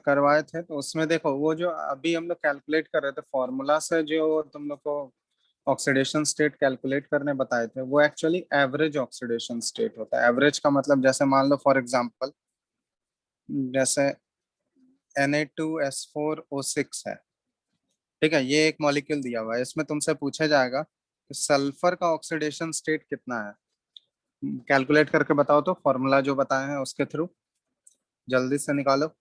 करवाए थे, तो उसमें देखो वो जो अभी हम लोग कैलकुलेट कर रहे थे फॉर्मूला से, जो तुम लोग को ऑक्सीडेशन स्टेट कैलकुलेट करने बताए थे, वो एक्चुअली एवरेज ऑक्सीडेशन स्टेट होता है। एवरेज का मतलब जैसे मान लो फॉर एग्जांपल, जैसे Na2S4O6 है, ठीक है, ये एक मॉलिक्यूल दिया हुआ है, इसमें तुमसे पूछा जाएगा कि सल्फर का ऑक्सीडेशन स्टेट कितना है। कैलकुलेट करके बताओ तो, फॉर्मूला जो बताए हैं उसके थ्रू जल्दी से निकालो।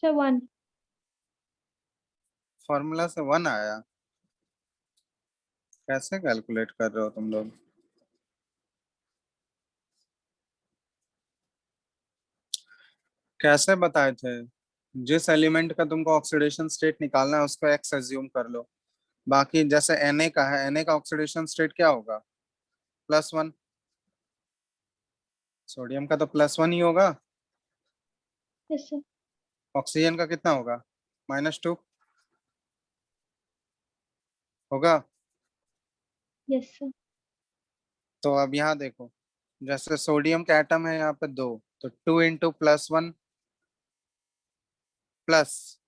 सर 1। फॉर्मूला से 1 आया? कैसे कैलकुलेट कर रहे हो तुम लोग? कैसे बताए थे? जिस एलिमेंट का तुमको ऑक्सीडेशन स्टेट निकालना है उसको एक्स एज्यूम कर लो। बाकी जैसे Na का है, Na का ऑक्सीडेशन स्टेट क्या होगा? +1। सोडियम का तो +1 ही होगा। Yes sir. ऑक्सीजन का कितना होगा? -2 होगा। Yes sir. तो अब यहाँ देखो, जैसे सोडियम का एटम है यहाँ पे 2, तो 2 × +1 प्लस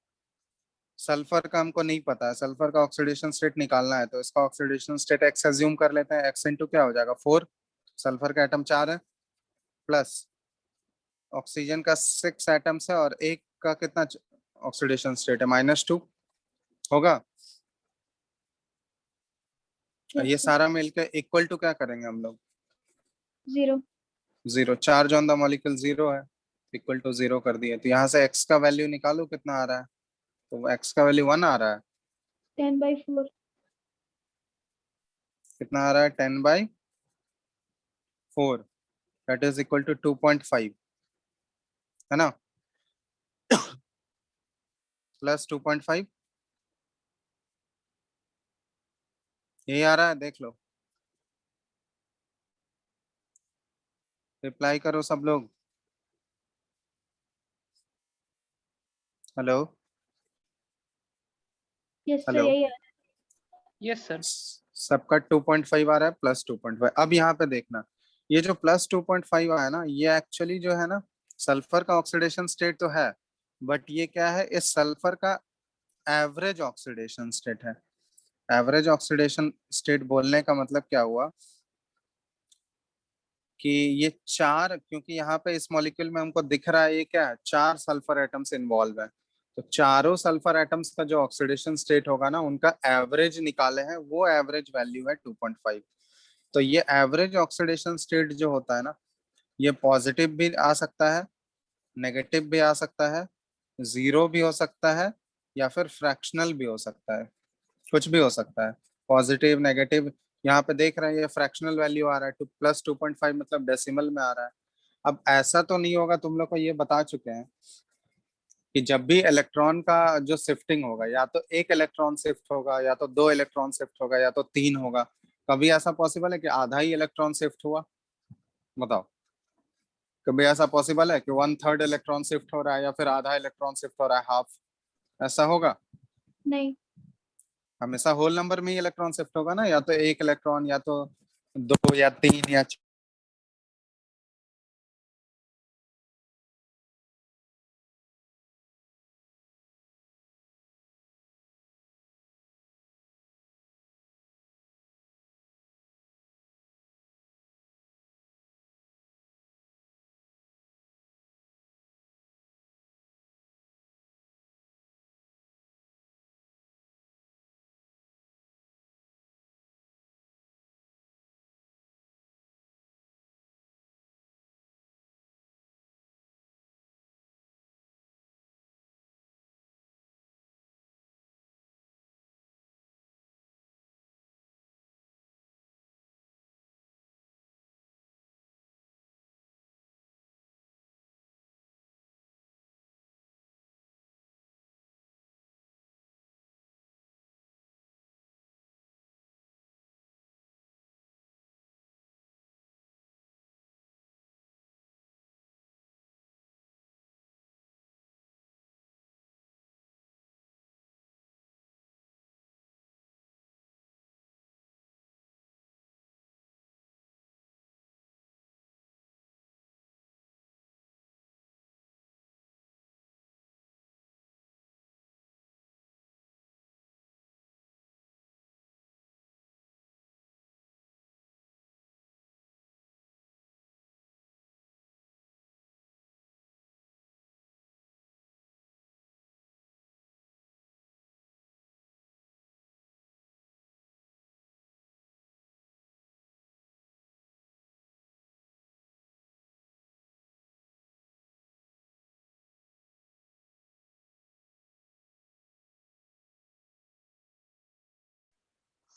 सल्फर का हमको नहीं पता है, सल्फर का ऑक्सीडेशन स्टेट निकालना है, तो इसका ऑक्सीडेशन स्टेट एक्स एज्यूम कर लेते हैं। एक्स इंटू क्या हो जाएगा? 4। सल्फर का एटम 4 है, प्लस ऑक्सीजन का 6 एटम्स है, और एक का कितना ऑक्सीडेशन स्टेट है? -2 होगा। यस ये सर। सारा मिलकर इक्वल टू क्या करेंगे हम लोग? 0। 0। चार्ज ऑन द मॉलिक्यूल 0 है, इक्वल टू 0 कर दिए, तो यहाँ से एक्स का वैल्यू निकालो कितना आ रहा है। तो एक्स का वैल्यू 1 आ रहा है। 10/4। कितना आ रहा है? 10/4, दैट इज इक्वल टू 2.5, है ना? +2.5, यही आ रहा है, देख लो, रिप्लाई करो सब लोग। हेलो? Yes sir, hello? यही है। Yes sir. सबका 2.5 आ रहा है, +2.5। अब यहाँ पे देखना, ये जो +2.5 आया ना, ये एक्चुअली जो है ना, सल्फर का ऑक्सीडेशन स्टेट तो है, बट ये क्या है, इस सल्फर का एवरेज ऑक्सीडेशन स्टेट है। एवरेज ऑक्सीडेशन स्टेट बोलने का मतलब क्या हुआ कि ये चार, क्योंकि यहाँ पे इस मॉलिक्यूल में हमको दिख रहा है ये क्या है, 4 सल्फर एटम्स इन्वॉल्व है, तो चारों सल्फर एटम्स का जो ऑक्सीडेशन स्टेट होगा ना, उनका एवरेज निकाले हैं, वो एवरेज वैल्यू है 2.5। तो ये एवरेज ऑक्सीडेशन स्टेट जो होता है ना, ये पॉजिटिव भी आ सकता है, नेगेटिव भी आ सकता है, 0 भी हो सकता है, या फिर फ्रैक्शनल भी हो सकता है, कुछ भी हो सकता है। पॉजिटिव, नेगेटिव, यहाँ पे देख रहे हैं ये फ्रैक्शनल वैल्यू आ रहा है, +2.5 मतलब डेसिमल में आ रहा है। अब ऐसा तो नहीं होगा, तुम लोग को ये बता चुके हैं कि जब भी इलेक्ट्रॉन का जो शिफ्टिंग होगा, या तो एक इलेक्ट्रॉन शिफ्ट होगा, या तो 2 इलेक्ट्रॉन शिफ्ट होगा, या तो 3 होगा। कभी ऐसा पॉसिबल है कि आधा ही इलेक्ट्रॉन शिफ्ट हुआ? बताओ। कभी ऐसा पॉसिबल है कि 1/3 इलेक्ट्रॉन शिफ्ट हो रहा है, या फिर आधा इलेक्ट्रॉन शिफ्ट हो रहा है, हाफ? ऐसा होगा? नहीं। हमेशा होल नंबर में ही इलेक्ट्रॉन शिफ्ट होगा ना, या तो एक इलेक्ट्रॉन, या तो 2 या 3 या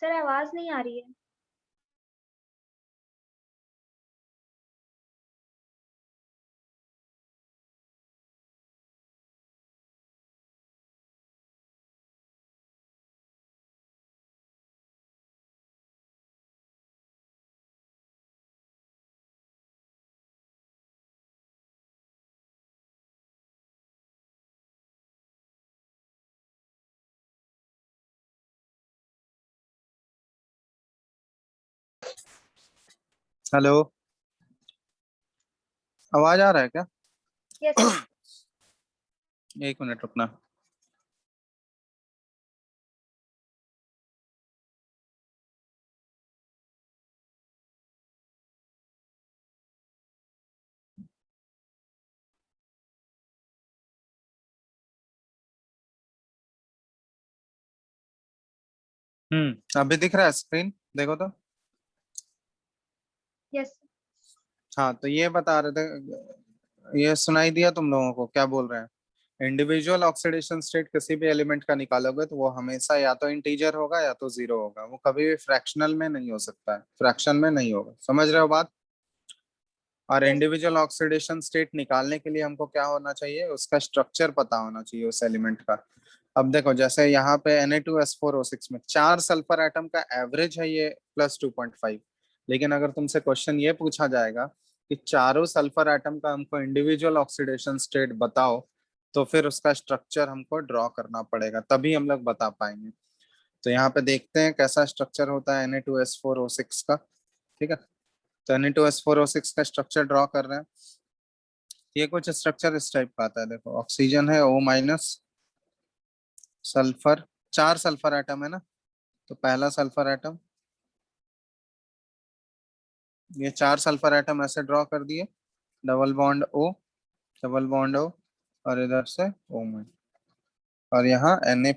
सर आवाज नहीं आ रही है। हेलो, आवाज आ रहा है क्या? Yes sir. 1 मिनट रुकना। अभी दिख रहा है स्क्रीन, देखो तो। यस। हाँ, तो ये बता रहे थे, ये सुनाई दिया तुम लोगों को क्या बोल रहे हैं? इंडिविजुअल ऑक्सीडेशन स्टेट किसी भी एलिमेंट का निकालोगे तो वो हमेशा या तो इंटीजर होगा या तो जीरो होगा, वो कभी भी फ्रैक्शनल में नहीं हो सकता है, फ्रैक्शन में नहीं होगा। समझ रहे हो बात? और यस। इंडिविजुअल ऑक्सीडेशन स्टेट निकालने के लिए हमको क्या होना चाहिए, उसका स्ट्रक्चर पता होना चाहिए उस एलिमेंट का। अब देखो, जैसे यहाँ पे Na2S4O6 में 4 सल्फर एटम का एवरेज है ये +2.5। लेकिन अगर तुमसे क्वेश्चन ये पूछा जाएगा कि चारों सल्फर एटम का हमको इंडिविजुअल ऑक्सीडेशन स्टेट बताओ, तो फिर उसका स्ट्रक्चर हमको ड्रॉ करना पड़ेगा, तभी हम लोग बता पाएंगे। तो यहाँ पे देखते हैं कैसा स्ट्रक्चर होता है Na2S4O6 का। ठीक है, तो Na2S4O6 का स्ट्रक्चर ड्रॉ कर रहे हैं। ये कुछ स्ट्रक्चर इस टाइप का आता है, देखो ऑक्सीजन है O-, सल्फर, 4 सल्फर एटम है ना, तो पहला सल्फर एटम, ये 4 सल्फर एटम ऐसे ड्रॉ कर दिए, double bond O, double bond O, और इधर से O-, और यहाँ Na+,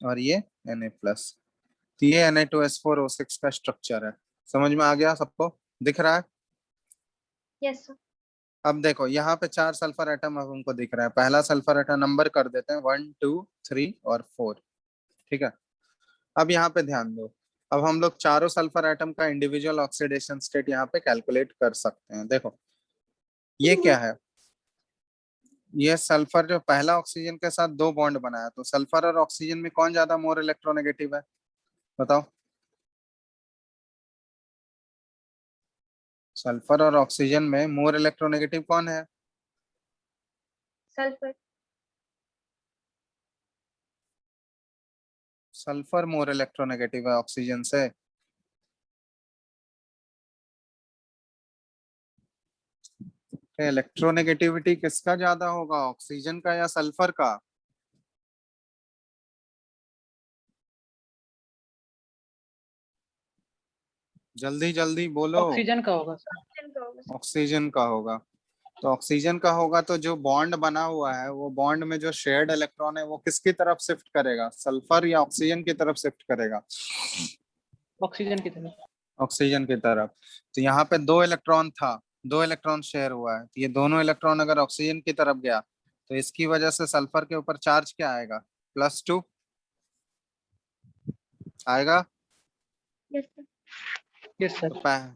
और ये Na+। तो ये Na2S4O6 का स्ट्रक्चर है। समझ में आ गया सबको? दिख रहा है? Yes sir. अब देखो यहाँ पे 4 सल्फर एटम अब हमको दिख रहा है। पहला सल्फर एटम नंबर कर देते हैं 1, 2, 3 और 4। ठीक है, अब यहाँ पे ध्यान दो। अब हम लोग चारों सल्फर एटम का इंडिविजुअल ऑक्सीडेशन स्टेट यहाँ पे कैलकुलेट कर सकते हैं। देखो ये क्या है, ये सल्फर जो पहला ऑक्सीजन के साथ 2 बॉन्ड बनाया, तो सल्फर और ऑक्सीजन में कौन ज्यादा मोर इलेक्ट्रोनेगेटिव है, बताओ? सल्फर और ऑक्सीजन में मोर इलेक्ट्रोनेगेटिव कौन है? सल्फर। सल्फर मोर इलेक्ट्रोनेगेटिव है ऑक्सीजन से। इलेक्ट्रोनेगेटिविटी किसका ज्यादा होगा, ऑक्सीजन का या सल्फर का? जल्दी जल्दी बोलो। ऑक्सीजन का होगा सर। ऑक्सीजन का होगा सर। ऑक्सीजन का होगा। तो ऑक्सीजन का होगा तो जो बॉन्ड बना हुआ है, वो बॉन्ड में जो शेयर्ड इलेक्ट्रॉन है वो किसकी तरफ शिफ्ट करेगा, सल्फर या ऑक्सीजन की तरफ शिफ्ट करेगा? ऑक्सीजन की तरफ। ऑक्सीजन की तरफ। तो यहाँ पे 2 इलेक्ट्रॉन था, 2 इलेक्ट्रॉन शेयर हुआ है, तो ये दोनों इलेक्ट्रॉन अगर ऑक्सीजन की तरफ गया तो इसकी वजह से सल्फर के ऊपर चार्ज क्या आएगा, +2 आएगा। Yes sir. यस तो सर।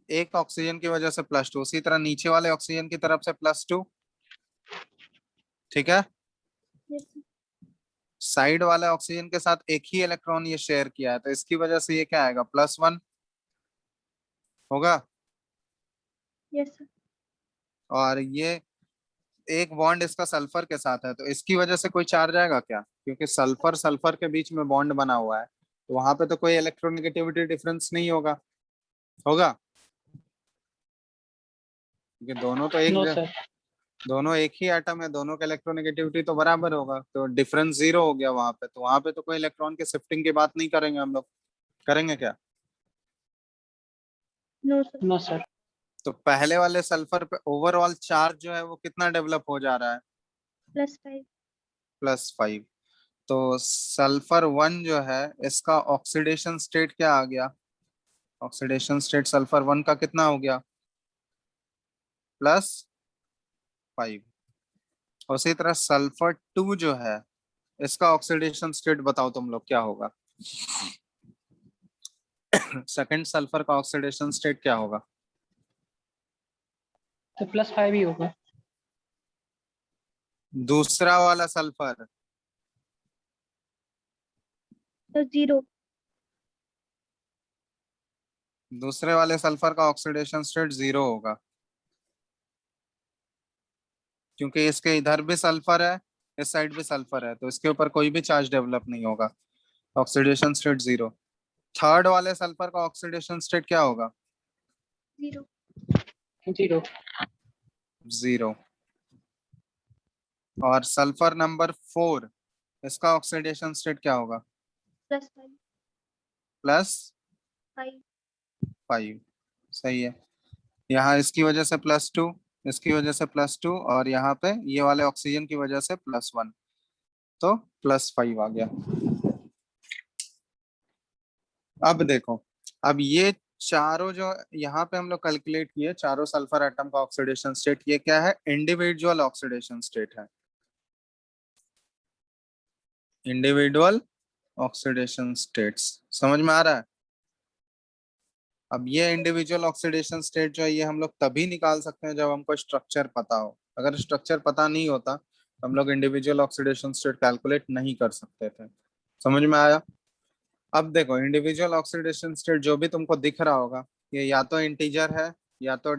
एक ऑक्सीजन की वजह से +2, उसी तरह नीचे वाले ऑक्सीजन की तरफ से +2। ठीक है, यस सर। साइड वाले ऑक्सीजन के साथ एक ही इलेक्ट्रॉन ये शेयर किया है, तो इसकी वजह से ये क्या आएगा, +1 होगा। Yes sir. और ये एक बॉन्ड इसका सल्फर के साथ है, तो इसकी वजह से कोई चार्ज आएगा क्या, क्योंकि सल्फर सल्फर के बीच में बॉन्ड बना हुआ है, तो वहां पे तो कोई इलेक्ट्रोनेगेटिविटी डिफरेंस नहीं होगा, होगा? क्योंकि नो सर। दोनों एक ही एटम है, दोनों का इलेक्ट्रोनेगेटिविटी तो बराबर होगा, तो डिफरेंस 0 हो गया वहां पे, तो वहां पे तो कोई इलेक्ट्रॉन के शिफ्टिंग की बात नहीं करेंगे हम लोग, करेंगे क्या? No sir. No sir. तो पहले वाले सल्फर पे ओवरऑल चार्ज जो है वो कितना डेवलप हो जा रहा है, +5। +5। तो सल्फर 1 जो है, इसका ऑक्सीडेशन स्टेट क्या आ गया, ऑक्सीडेशन स्टेट सल्फर 1 का कितना हो गया, +5। उसी तरह सल्फर 2 जो है, इसका ऑक्सीडेशन स्टेट बताओ तुम लोग क्या होगा। सेकंड सल्फर का ऑक्सीडेशन स्टेट क्या होगा? तो +5 ही होगा। दूसरा वाला सल्फर तो 0। दूसरे वाले सल्फर का ऑक्सीडेशन स्टेट 0 होगा, क्योंकि इसके इधर भी सल्फर है, इस साइड भी सल्फर है, तो इसके ऊपर कोई भी चार्ज डेवलप नहीं होगा। Oxidation state 0। थर्ड वाले सल्फर का ऑक्सीडेशन स्टेट क्या होगा? 0। 0। 0। और सल्फर नंबर 4, इसका ऑक्सीडेशन स्टेट क्या होगा? +5। +5। 5। सही है। यहाँ इसकी वजह से +2, इसकी वजह से +2, और यहाँ पे ये वाले ऑक्सीजन की वजह से +1, तो +5 आ गया। अब देखो, अब ये चारों जो यहाँ पे हम लोग कैलकुलेट किए, चारों सल्फर एटम का ऑक्सीडेशन स्टेट, ये क्या है? इंडिविजुअल ऑक्सीडेशन स्टेट है। इंडिविजुअल ऑक्सीडेशन स्टेट्स समझ में आ रहा है? अब ये इंडिविजुअल ऑक्सीडेशन स्टेट जो है, ये हम लोग तभी निकाल सकते हैं जब हमको स्ट्रक्चर पता हो। अगर स्ट्रक्चर पता नहीं होता तो हम लोग इंडिविजुअल ऑक्सीडेशन स्टेट कैलकुलेट नहीं कर सकते थे। समझ में आया? अब देखो, इंडिविजुअल ऑक्सीडेशन स्टेट जो भी तुमको दिख रहा होगा, ये या तो इंटीजर है या तो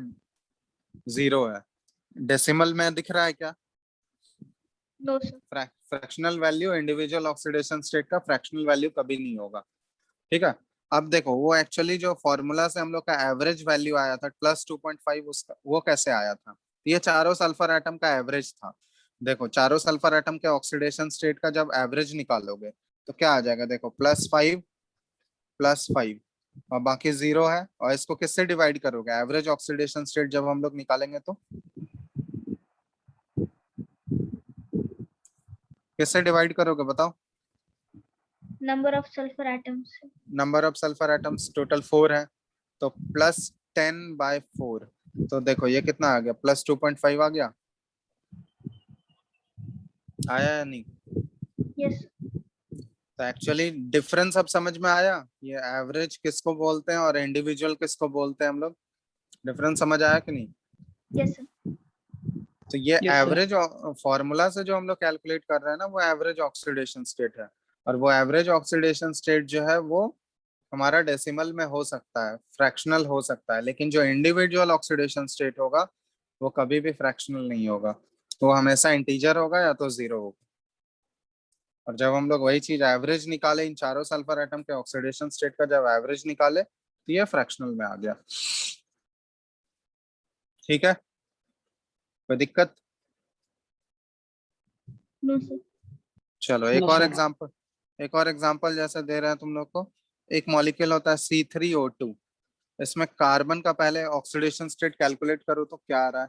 0 है। डेसिमल में दिख रहा है क्या? No sir. Fractional value individual oxidation state का फ्रैक्शनल वैल्यू कभी नहीं होगा। ठीक है। अब देखो, वो एक्चुअली जो फॉर्मूला से हम लोग का एवरेज वैल्यू आया था +2.5, उसका वो कैसे आया था? ये चारों सल्फर एटम का एवरेज था। देखो, चारों सल्फर एटम के ऑक्सीडेशन स्टेट का जब एवरेज निकालोगे तो क्या आ जाएगा? देखो, +5 +5 और बाकी 0 है, और इसको किससे डिवाइड करोगे? एवरेज ऑक्सीडेशन स्टेट जब हम लोग निकालेंगे तो किससे डिवाइड करोगे बताओ? Number of sulphur atoms. Number of sulphur atoms total 4 है, तो +10/4। तो देखो ये कितना आ गया? +2.5 आ गया। आया या नहीं? यस। तो एक्चुअली डिफरेंस अब समझ में आया, ये एवरेज किसको बोलते हैं और इंडिविजुअल किसको बोलते हैं हम लोग? डिफरेंस समझ आया कि नहीं? Yes sir. तो ये यस सर। एवरेज फॉर्मूला से जो हम लोग कैलकुलेट कर रहे हैं ना, वो एवरेज ऑक्सीडेशन स्टेट है। और वो एवरेज ऑक्सीडेशन स्टेट जो है वो हमारा डेसिमल में हो सकता है, फ्रैक्शनल हो सकता है, लेकिन जो इंडिविजुअल ऑक्सीडेशन स्टेट होगा वो कभी भी फ्रैक्शनल नहीं होगा, वो हमेशा इंटीजर होगा या तो 0 होगा। और जब हम लोग वही चीज एवरेज निकाले, इन चारों सल्फर एटम के ऑक्सीडेशन स्टेट का जब एवरेज निकाले तो ये फ्रैक्शनल में आ गया। ठीक है, कोई दिक्कत? No sir. चलो नो एक और सर। एग्जांपल, एक और एग्जांपल जैसे दे रहे हैं तुम लोग को। एक मॉलिक्यूल होता है C3O2, इसमें कार्बन का पहले ऑक्सीडेशन स्टेट कैलकुलेट करो तो क्या आ रहा है?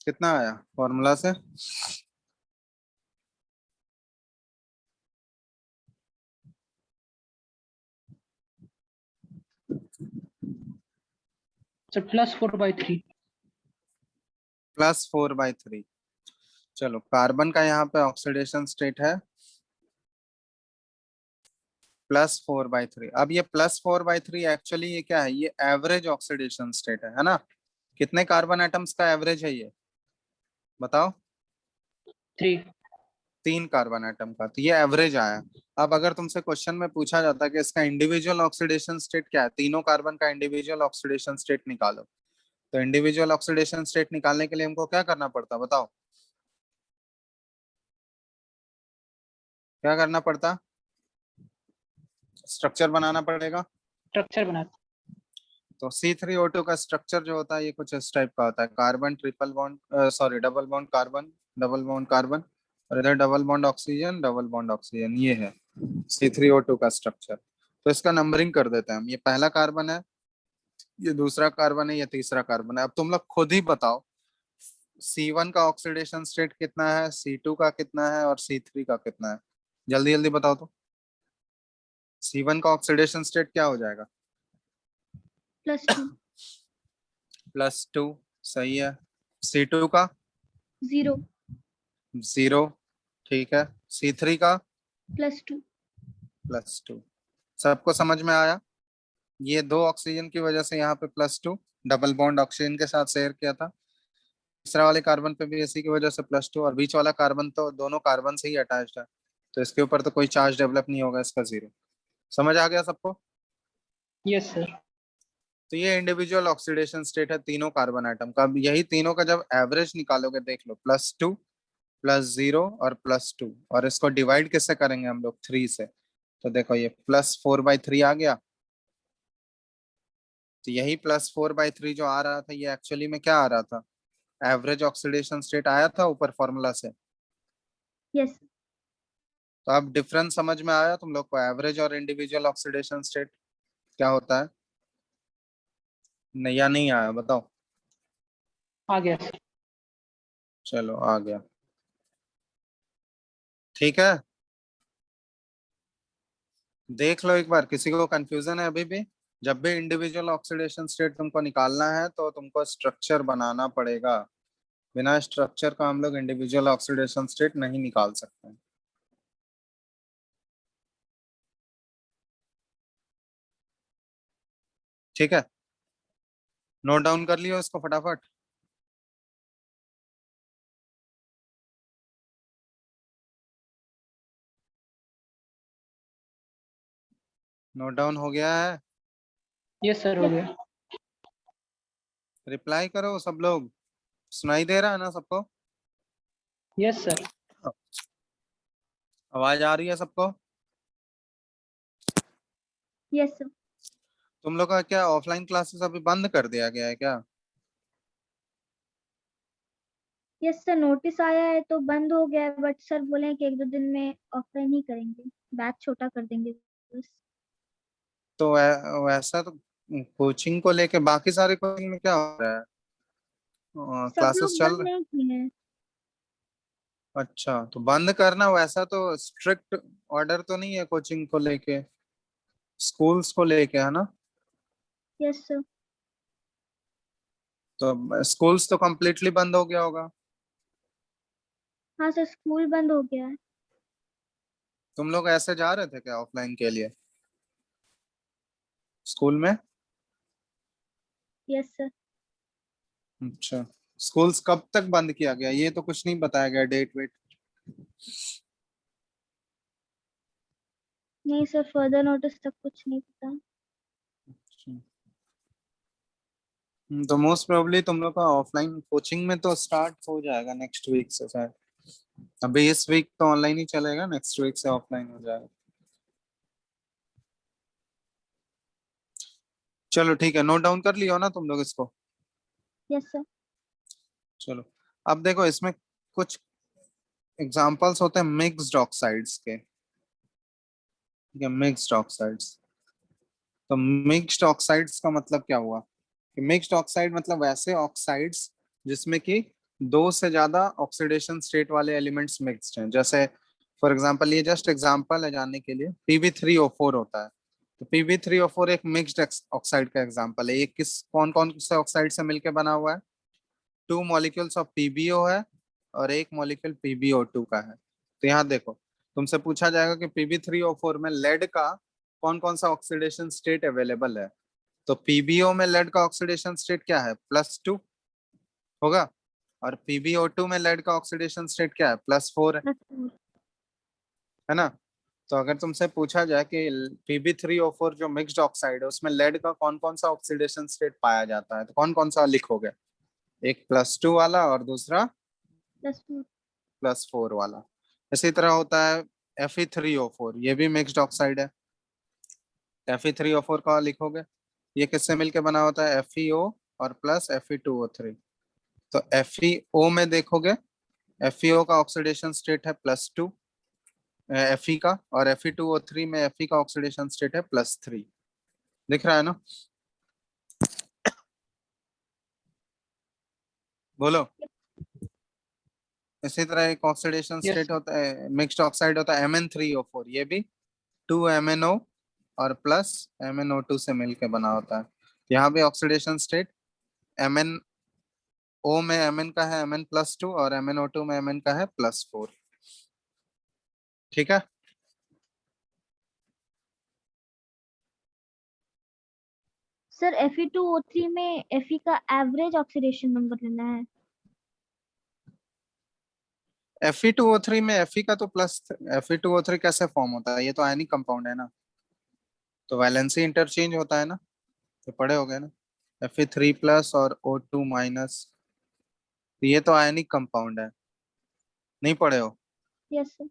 कितना आया फॉर्मूला से? सर +4/3। +4/3। चलो, कार्बन का यहाँ पे ऑक्सीडेशन स्टेट है +4/3। अब ये +4/3 एक्चुअली ये क्या है? ये एवरेज ऑक्सीडेशन स्टेट है ना? कितने कार्बन एटम्स का एवरेज है ये बताओ? 3। 3 कार्बन एटम का, तो ये एवरेज आया। अब अगर तुमसे क्वेश्चन में पूछा जाता कि इसका इंडिविजुअल ऑक्सीडेशन स्टेट क्या है, तीनों कार्बन का इंडिविजुअल ऑक्सीडेशन स्टेट निकालो, तो इंडिविजुअल ऑक्सीडेशन स्टेट निकालने के लिए हमको क्या करना पड़ता बताओ? क्या करना पड़ता? स्ट्रक्चर बनाना पड़ेगा। स्ट्रक्चर बना। तो C3O2 का स्ट्रक्चर जो होता है ये कुछ इस टाइप का होता है। Carbon triple bond, sorry double bond carbon, double bond carbon, और इधर double bond oxygen, double bond oxygen, ये है C3O2 का स्ट्रक्चर। तो इसका नंबरिंग कर देते हैं हम। ये पहला कार्बन है, ये दूसरा कार्बन है, ये तीसरा कार्बन है। अब तुम लोग खुद ही बताओ C1 का ऑक्सीडेशन स्टेट कितना है, C2 का कितना है और C3 का कितना है। जल्दी जल्दी बताओ तो। C1 का ऑक्सीडेशन स्टेट क्या हो जाएगा? +2 +2, सही है। C2 का 0 0, ठीक है। C3 का +2 +2। सबको समझ में आया? ये दो ऑक्सीजन की वजह से यहाँ पे +2, डबल बॉन्ड ऑक्सीजन के साथ शेयर किया था। तीसरा वाले कार्बन पे भी इसी की वजह से +2, और बीच वाला कार्बन तो दोनों कार्बन से ही अटैच्ड है, तो इसके ऊपर तो कोई चार्ज डेवलप नहीं होगा, इसका 0। समझ आ गया सबको? Yes sir. तो ये इंडिविजुअल ऑक्सीडेशन स्टेट है तीनों कार्बन आइटम का। अब यही तीनों का जब एवरेज निकालोगे, देख लो, +2, +0 और +2, और इसको डिवाइड किससे करेंगे हम लोग? 3 से। तो देखो ये +4/3 आ गया। तो यही +4/3 जो आ रहा था, ये एक्चुअली में क्या आ रहा था? एवरेज ऑक्सीडेशन स्टेट आया था ऊपर फॉर्मूला से। यस तो अब डिफरेंस समझ में आया तुम लोग को, एवरेज और इंडिविजुअल ऑक्सीडेशन स्टेट क्या होता है? नहीं, या नहीं आया, बताओ। आ गया सर। चलो आ गया, ठीक है। देख लो एक बार, किसी को कंफ्यूजन है अभी भी? जब भी इंडिविजुअल ऑक्सीडेशन स्टेट तुमको निकालना है तो तुमको स्ट्रक्चर बनाना पड़ेगा। बिना स्ट्रक्चर का हम लोग इंडिविजुअल ऑक्सीडेशन स्टेट नहीं निकाल सकते। ठीक है, नोट डाउन कर लियो इसको फटाफट। नोट डाउन हो गया है? यस सर, हो गया। रिप्लाई करो सब लोग। सुनाई दे रहा है ना सबको? Yes sir. आवाज आ रही है सबको? यस सर तुम लोग का क्या ऑफलाइन क्लासेस अभी बंद कर दिया गया है क्या? यस सर, नोटिस आया है तो बंद हो गया है, बट सर बोले हैं कि 1-2 दिन में ऑफलाइन ही करेंगे, बैच छोटा कर देंगे बस। तो वैसा तो कोचिंग को लेके बाकी सारे कोचिंग में क्या हो रहा है? सब क्लासेस लोग चल बंद रहे? नहीं किए हैं। अच्छा, तो बंद करना, वैसा तो स्ट्रिक्ट ऑर्डर तो नहीं है कोचिंग को लेके, स्कूल्स को लेके, है ना? Yes sir. तो स्कूल्स तो कम्प्लीटली बंद हो गया होगा। हाँ सर, स्कूल बंद हो गया है। तुम लोग ऐसे जा रहे थे क्या ऑफलाइन के लिए स्कूल में? Yes sir. अच्छा, स्कूल्स कब तक बंद किया गया ये तो कुछ नहीं बताया गया, डेट वेट? नहीं सर, फर्दर नोटिस तक कुछ नहीं पता। तो मोस्ट प्रोबेबली तुम लोग का ऑफलाइन कोचिंग में तो स्टार्ट हो जाएगा नेक्स्ट वीक से शायद। अभी इस वीक तो ऑनलाइन ही चलेगा, नेक्स्ट वीक से ऑफलाइन हो जाएगा। चलो ठीक है, नोट डाउन कर लियो ना तुम लोग इसको? Yes sir. चलो, अब देखो इसमें कुछ एग्जांपल्स होते हैं मिक्स्ड ऑक्साइड्स के। ठीक है, मिक्स्ड ऑक्साइड्स। तो मिक्स्ड ऑक्साइड्स का मतलब क्या हुआ? कि मिक्स्ड ऑक्साइड मतलब वैसे ऑक्साइड्स जिसमें कि दो से ज्यादा ऑक्सीडेशन स्टेट वाले एलिमेंट्स मिक्स्ड हैं। जैसे फॉर एग्जांपल, ये जस्ट एग्जांपल है जानने के लिए, Pb3O4 होता है। तो Pb3O4 एक मिक्स्ड ऑक्साइड का एग्जांपल है। ये किस कौन कौन से ऑक्साइड से मिलकर बना हुआ है? 2 मॉलिक्यूल्स ऑफ PbO है और एक मॉलिक्यूल PbO2 का है। तो यहाँ देखो, तुमसे पूछा जाएगा कि Pb3O4 में लेड का कौन कौन सा ऑक्सीडेशन स्टेट अवेलेबल है। तो PbO में लेड का ऑक्सीडेशन स्टेट क्या है? +2 होगा। और PbO2 में लेड का ऑक्सीडेशन स्टेट क्या है? +4 है ना? तो अगर तुमसे पूछा जाए कि Pb3O4 जो मिक्स्ड ऑक्साइड है उसमें लेड का कौन कौन सा ऑक्सीडेशन स्टेट पाया जाता है, तो कौन कौन सा लिखोगे? एक +2 वाला और दूसरा +4। +4 वाला। इसी तरह होता है Fe3O4, ये भी मिक्स्ड ऑक्साइड है। Fe3O4 का लिखोगे, ये किससे मिलके बना होता है? FeO और प्लस Fe2O3। तो FeO में देखोगे, FeO का ऑक्सीडेशन स्टेट है +2 Fe का, और Fe2O3 में Fe का ऑक्सीडेशन स्टेट है +3। दिख रहा है ना? बोलो। इसी तरह एक ऑक्सीडेशन Yes, स्टेट होता है, मिक्स्ड ऑक्साइड होता है Mn3O4, ये भी 2MnO और प्लस MnO2 से मिलके बना होता है। यहाँ भी ऑक्सीडेशन स्टेट MnO में Mn का है Mn+2 और MnO2 में Mn का है +4। ठीक है। सर Fe2O3 में Fe का एवरेज ऑक्सीडेशन नंबर लेना है। Fe2O3 में Fe का तो प्लस, Fe2O3 कैसे फॉर्म होता है, ये तो आयनिक कंपाउंड है ना, तो वैलेंसी इंटरचेंज होता है ना, तो पढ़े हो गए ना, Fe3+ और O2-, तो ये तो आयनिक कंपाउंड है, नहीं पढ़े हो? Yes sir.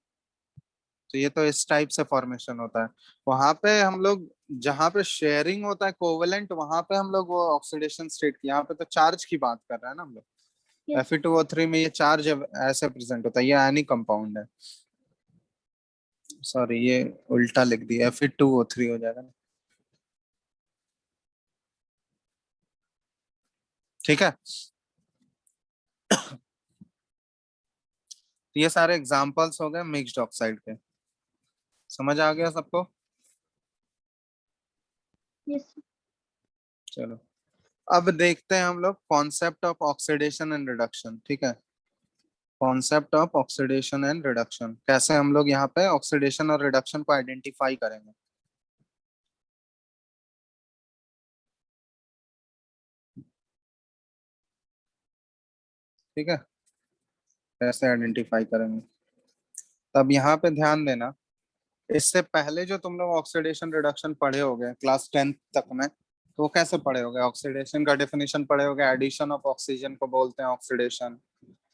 तो ये तो इस टाइप से फॉर्मेशन होता है। वहां पे हम लोग जहाँ पे शेयरिंग होता है कोवेलेंट, वहां पे हम लोग वो ऑक्सीडेशन स्टेट की, यहाँ पे तो चार्ज की बात कर रहे हैं ना हम लोग। यस Fe2O3 में ये चार्ज ऐसे प्रेजेंट होता है, ये आयनिक कंपाउंड है। सॉरी, ये उल्टा लिख दिया, Fe2O3 हो जाएगा ना। ठीक है। तो ये सारे एग्जांपल्स हो गए मिक्स्ड ऑक्साइड के, समझ आ गया सबको? यस। चलो अब देखते हैं हम लोग concept of oxidation and reduction. ठीक है, concept of oxidation and reduction, कैसे हम लोग यहाँ पे ऑक्सीडेशन और रिडक्शन को आइडेंटिफाई करेंगे। ठीक है, कैसे आइडेंटिफाई करेंगे। तब यहाँ पे ध्यान देना, इससे पहले जो तुम लोग ऑक्सीडेशन रिडक्शन पढ़े होगे क्लास 10th तक में, तो वो कैसे पढ़े होगे? ऑक्सीडेशन का डेफिनेशन पढ़े होगे, एडिशन ऑफ ऑक्सीजन को बोलते हैं ऑक्सीडेशन,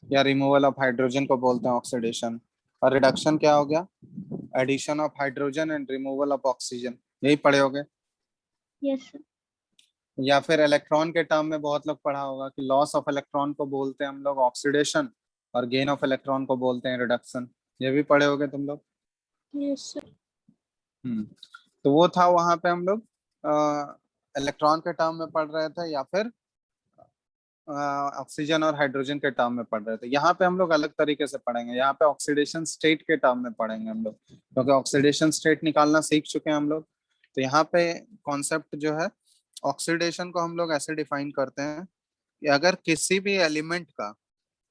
या रिमूवल ऑफ हाइड्रोजन को बोलते हैं ऑक्सीडेशन। और रिडक्शन क्या हो गया? Addition of hydrogen and removal of oxygen, यही पढ़े होगे। Yes sir. या फिर इलेक्ट्रॉन के टर्म में बहुत लोग पढ़ा होगा कि लॉस ऑफ इलेक्ट्रॉन को बोलते हैं हम लोग ऑक्सीडेशन, और गेन ऑफ इलेक्ट्रॉन को बोलते हैं रिडक्शन, ये भी पढ़े होगे तुम लोग। Yes sir. हम्म। तो वो था, वहां पे हम लोग इलेक्ट्रॉन के टर्म में पढ़ रहे थे, या फिर ऑक्सीजन और हाइड्रोजन के टर्म में पढ़ रहे थे। यहाँ पे हम लोग अलग तरीके से पढ़ेंगे, यहाँ पे ऑक्सीडेशन स्टेट के टर्म में पढ़ेंगे हम लोग, क्योंकि ऑक्सीडेशन स्टेट निकालना सीख चुके हैं हम लोग। तो यहाँ पे कॉन्सेप्ट जो है, ऑक्सीडेशन को हम लोग ऐसे डिफाइन करते हैं कि अगर किसी भी एलिमेंट का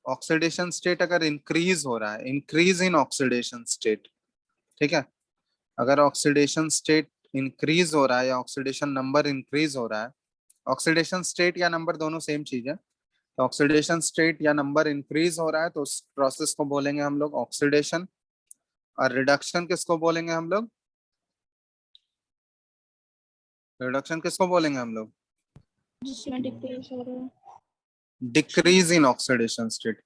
ऑक्सीडेशन स्टेट अगर इंक्रीज हो रहा है, इंक्रीज इन ऑक्सीडेशन स्टेट, ठीक है, अगर ऑक्सीडेशन स्टेट इंक्रीज हो रहा है या ऑक्सीडेशन नंबर इंक्रीज हो रहा है, ऑक्सीडेशन स्टेट या नंबर दोनों सेम चीज है, तो ऑक्सीडेशन स्टेट या नंबर इंक्रीज हो रहा है तो उस प्रोसेस को बोलेंगे हम लोग ऑक्सीडेशन। और रिडक्शन किसको बोलेंगे हम लोग? रिडक्शन किसको बोलेंगे हम लोग? जिसमें डिक्रीज हो रहा है। डिक्रीज इन ऑक्सीडेशन स्टेट,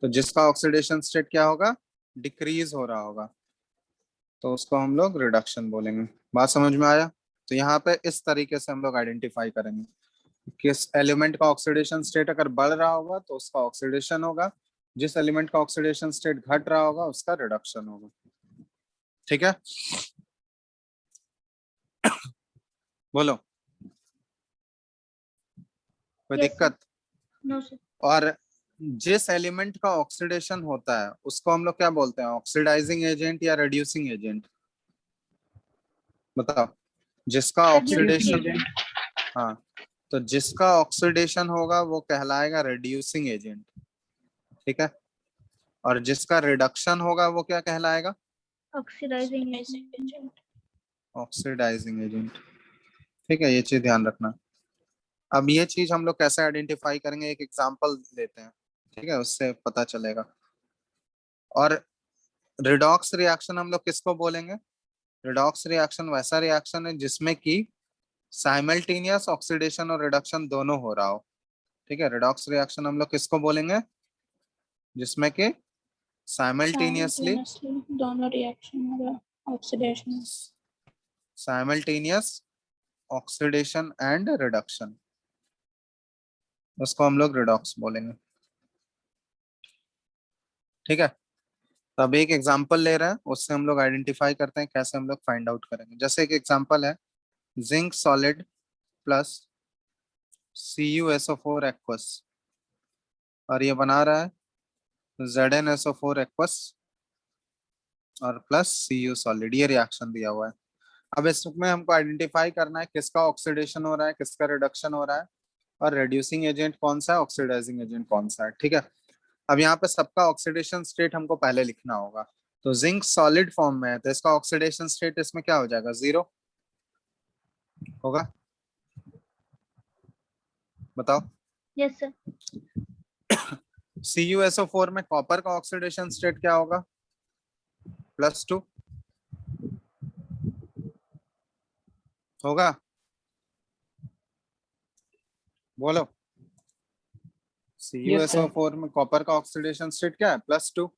तो जिसका ऑक्सीडेशन स्टेट क्या होगा? डिक्रीज हो रहा होगा, तो उसको हम लोग रिडक्शन बोलेंगे। बात समझ में आया? तो यहाँ पे इस तरीके से हम लोग आइडेंटिफाई करेंगे, किस एलिमेंट का ऑक्सीडेशन स्टेट अगर बढ़ रहा होगा तो उसका ऑक्सीडेशन होगा, जिस एलिमेंट का ऑक्सीडेशन स्टेट घट रहा होगा उसका रिडक्शन होगा। ठीक है, बोलो, कोई यस सर। दिक्कत? No sir. और जिस एलिमेंट का ऑक्सीडेशन होता है उसको हम लोग क्या बोलते हैं? ऑक्सीडाइजिंग एजेंट या रिड्यूसिंग एजेंट? बताओ। जिसका Reducing ऑक्सीडेशन, agent. हाँ, तो जिसका ऑक्सीडेशन होगा वो कहलाएगा रिड्यूसिंग एजेंट। ठीक है, और जिसका रिडक्शन होगा वो क्या कहलाएगा? Oxidising agent. Oxidising agent. ठीक है, ये चीज ध्यान रखना। अब ये चीज हम लोग कैसे आइडेंटिफाई करेंगे, एक एग्जांपल लेते हैं, ठीक है, उससे पता चलेगा। और रिडॉक्स रिएक्शन हम लोग किसको बोलेंगे? रिडॉक्स रिएक्शन वैसा रिएक्शन है जिसमें कि साइमल्टेनियस ऑक्सीडेशन और रिडक्शन दोनों हो रहा हो। ठीक है, रिडॉक्स रिएक्शन हम लोग किसको बोलेंगे? जिसमें कि साइमल्टेनियसली, दोनों रिएक्शन होगा, oxidation. Simultaneous oxidation and reduction, उसको हम लोग रिडॉक्स बोलेंगे। ठीक है, तो अब एक एग्जांपल ले रहे हैं, उससे हम लोग आइडेंटिफाई करते हैं कैसे हम लोग फाइंड आउट करेंगे। जैसे एक एग्जांपल है, zinc solid plus CuSO4 aqueous, और ये बना रहा है ZnSO4 एक्वस और प्लस Cu सॉलिड, ये रिएक्शन दिया हुआ है। अब इसमें हमको आइडेंटिफाई करना है किसका ऑक्सीडेशन हो रहा है, किसका रिडक्शन हो रहा है, और रेड्यूसिंग एजेंट कौन सा है, ऑक्सीडाइजिंग एजेंट कौन सा है। ठीक है, अब यहाँ पे सबका ऑक्सीडेशन स्टेट हमको पहले लिखना होगा। तो जिंक सॉलिड फॉर्म में है तो इसका ऑक्सीडेशन स्टेट इसमें क्या हो जाएगा, 0 होगा। बताओ। Yes sir. CuSO4 में कॉपर का ऑक्सीडेशन स्टेट क्या होगा, +2 होगा, बोलो। Yes sir. CuSO4 में कॉपर का ऑक्सीडेशन स्टेट क्या है, +2।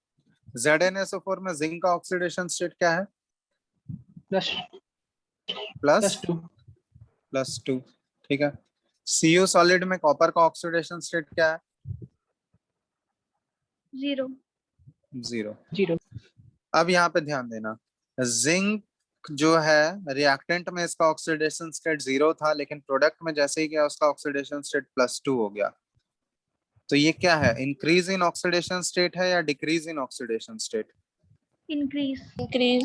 ZnSO4 में जिंक का ऑक्सीडेशन स्टेट क्या है, प्लस प्लस टू। +2। ठीक है, Cu सॉलिड में कॉपर का ऑक्सीडेशन स्टेट क्या है, 0। 0। 0। अब यहाँ पे ध्यान देना, जिंक जो है रिएक्टेंट में इसका ऑक्सीडेशन स्टेट 0 था, लेकिन प्रोडक्ट में जैसे ही गया उसका ऑक्सीडेशन स्टेट +2 हो गया। तो ये क्या है, इंक्रीज इन ऑक्सीडेशन स्टेट है या decrease in oxidation state, increase.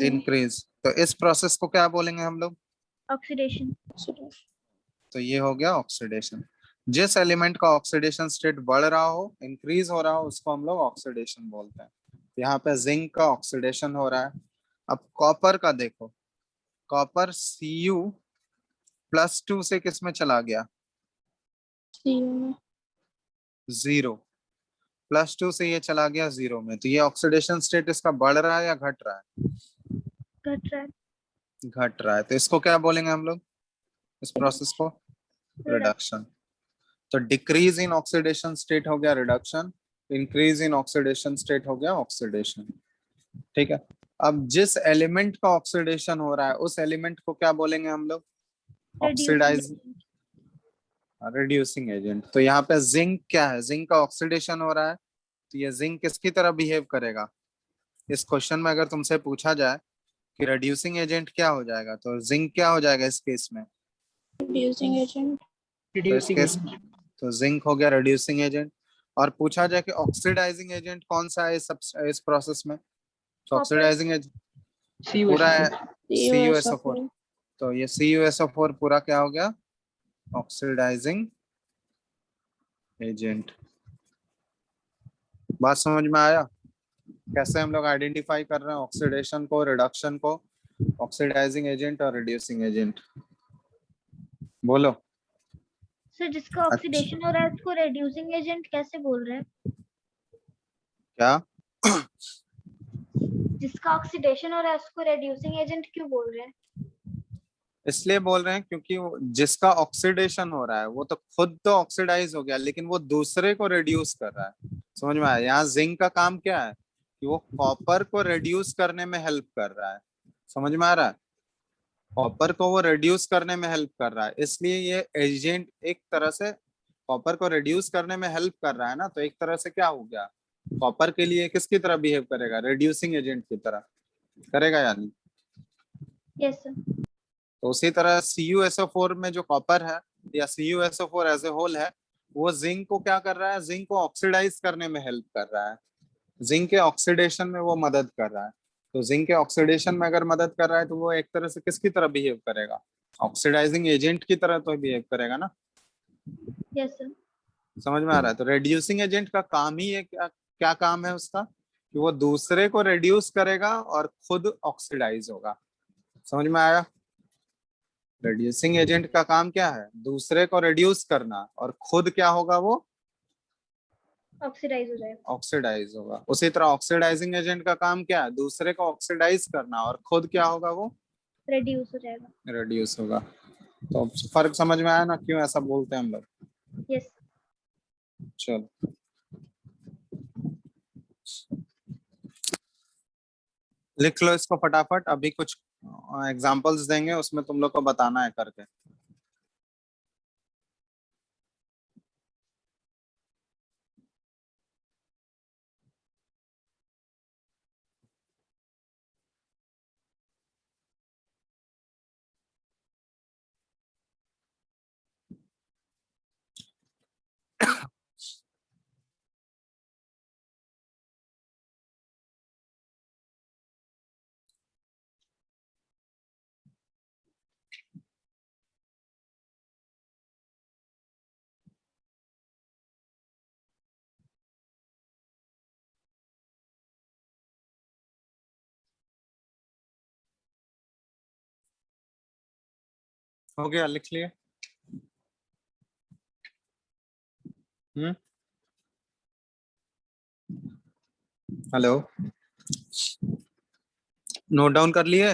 Increase. तो इस प्रोसेस को क्या बोलेंगे हम लोग, ऑक्सीडेशन। तो ये हो गया ऑक्सीडेशन। जिस एलिमेंट का ऑक्सीडेशन स्टेट बढ़ रहा हो, इंक्रीज हो रहा हो, उसको हम लोग ऑक्सीडेशन बोलते हैं। यहाँ पे जिंक का ऑक्सीडेशन हो रहा है। अब कॉपर का देखो, कॉपर Cu+2 से किस में चला गया, 0। +2 से ये चला गया 0 में, तो ये ऑक्सीडेशन स्टेट इसका बढ़ रहा है या घट रहा है, घट रहा है। घट रहा है। तो इसको क्या बोलेंगे हम लोग, इस प्रोसेस को, रिडक्शन। तो डिक्रीज इन ऑक्सीडेशन स्टेट हो गया reduction, increase in oxidation state हो गया ऑक्सीडेशन। ठीक है, अब जिस एलिमेंट का ऑक्सीडेशन हो रहा है उस एलिमेंट को क्या बोलेंगे हम लोग, ऑक्सीडाइज, रिड्यूसिंग एजेंट। तो यहाँ पे जिंक क्या है, जिंक का ऑक्सीडेशन हो रहा है, तो ये जिंक किसकी तरह बिहेव करेगा। इस क्वेश्चन में अगर तुमसे पूछा जाए कि रिड्यूसिंग एजेंट क्या हो जाएगा, तो जिंक क्या हो जाएगा इस केस में, तो इस रिड्यूसिंग केस एजेंट। तो जिंक हो गया रिड्यूसिंग एजेंट। और पूछा जाए कि ऑक्सीडाइजिंग एजेंट कौन सा है इस प्रोसेस में, तो कॉपर। ऑक्सीडाइजिंग एजेंट पूरा है CuSO4। CuSO4। तो ये CuSO4 पूरा क्या हो गया, ऑक्सीडाइजिंग एजेंट। बात समझ में आया, कैसे हम लोग आइडेंटिफाई कर रहे हैं ऑक्सीडेशन को, रिडक्शन को, ऑक्सीडाइजिंग एजेंट और रिड्यूसिंग एजेंट, बोलो। सर जिसका अच्छा, ऑक्सीडेशन हो रहा है उसको रिड्यूसिंग एजेंट कैसे बोल रहे हैं? क्या, जिसका ऑक्सीडेशन हो रहा है उसको रिड्यूसिंग एजेंट क्यों बोल रहे हैं? इसलिए बोल रहे हैं क्योंकि जिसका ऑक्सीडेशन हो रहा है वो तो खुद तो ऑक्सीडाइज हो गया, लेकिन वो दूसरे को रिड्यूस कर रहा है। समझ में आया, यहाँ जिंक का काम क्या है कि वो कॉपर को रिड्यूस करने में हेल्प कर रहा है। समझ में आ रहा है, कॉपर को वो रिड्यूस करने में हेल्प कर रहा है, इसलिए ये एजेंट एक तरह से कॉपर को रिड्यूस करने में हेल्प कर रहा है ना, तो एक तरह से क्या हो गया, कॉपर के लिए किसकी तरह बिहेव करेगा, रिड्यूसिंग एजेंट की तरह करेगा यानी। Yes sir. तो उसी तरह CuSO4 में जो कॉपर है या CuSO4 एज ए होल है, वो जिंक को क्या कर रहा है, जिंक को ऑक्सीडाइज करने में हेल्प कर रहा है, जिंक के ऑक्सीडेशन में वो मदद कर रहा है। तो जिंक के ऑक्सीडेशन में अगर मदद कर रहा है तो वो एक तरह से किसकी तरह बिहेव करेगा, ऑक्सीडाइजिंग एजेंट की तरह तो बिहेव करेगा ना। Yes sir. समझ में आ रहा है, तो रिड्यूसिंग एजेंट का काम ही है, क्या क्या काम है उसका, कि वो दूसरे को रिड्यूस करेगा और खुद ऑक्सीडाइज होगा। समझ में आया, रिड्यूसिंग एजेंट का काम क्या है, दूसरे को रिड्यूस करना, और खुद क्या होगा, वो ऑक्सीडाइज हो जाएगा। ऑक्सीडाइज होगा। उसी तरह ऑक्सीडाइजिंग एजेंट का काम क्या है, दूसरे को ऑक्सीडाइज करना, और खुद क्या होगा, वो रिड्यूस हो जाएगा। रिड्यूस होगा। तो फर्क समझ में आया ना, क्यों ऐसा बोलते हैं हम लोग। यस। चलो लिख लो इसको फटाफट, अभी कुछ एग्जांपल्स देंगे उसमें तुम लोग को बताना है करके। हो गया, लिख लिए? हेलो, नोट डाउन कर लिए?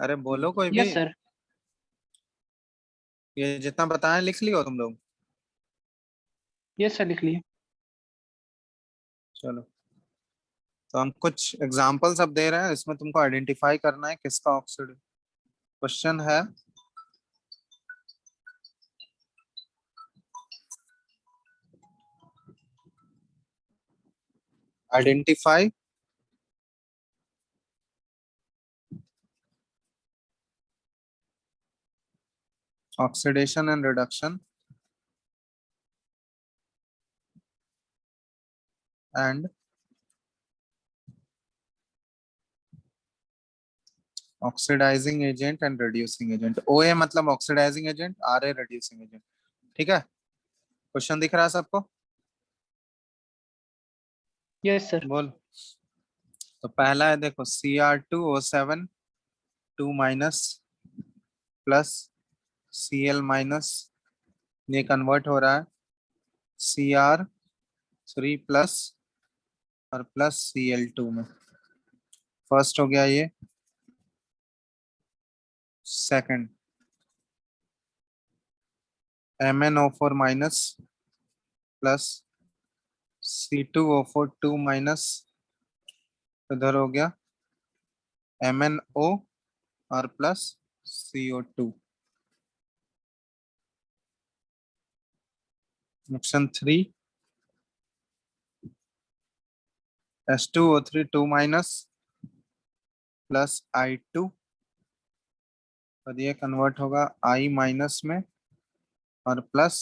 अरे बोलो कोई भी। Yes sir. ये जितना बताया लिख लियो तुम लोग? यस सर, लिख लिए। चलो, तो हम कुछ एग्जांपल्स अब दे रहे हैं, इसमें तुमको आइडेंटिफाई करना है किसका ऑक्सीड। क्वेश्चन है, identify oxidation and reduction and oxidising agent and reducing agent. O A मतलब oxidising agent, R A reducing agent. ठीक है, क्वेश्चन दिख रहा है सबको? Yes sir. बोल। तो पहला है, देखो, Cr2O7 2 minus plus Cl minus, ये कन्वर्ट हो रहा है Cr3 प्लस और प्लस Cl2 में। फर्स्ट हो गया ये। Second, MnO4 minus plus C2O4 2 minus, इधर हो गया MnO और plus CO2। Option 3, H2O3 2 minus plus I2, और ये कन्वर्ट होगा I माइनस में और प्लस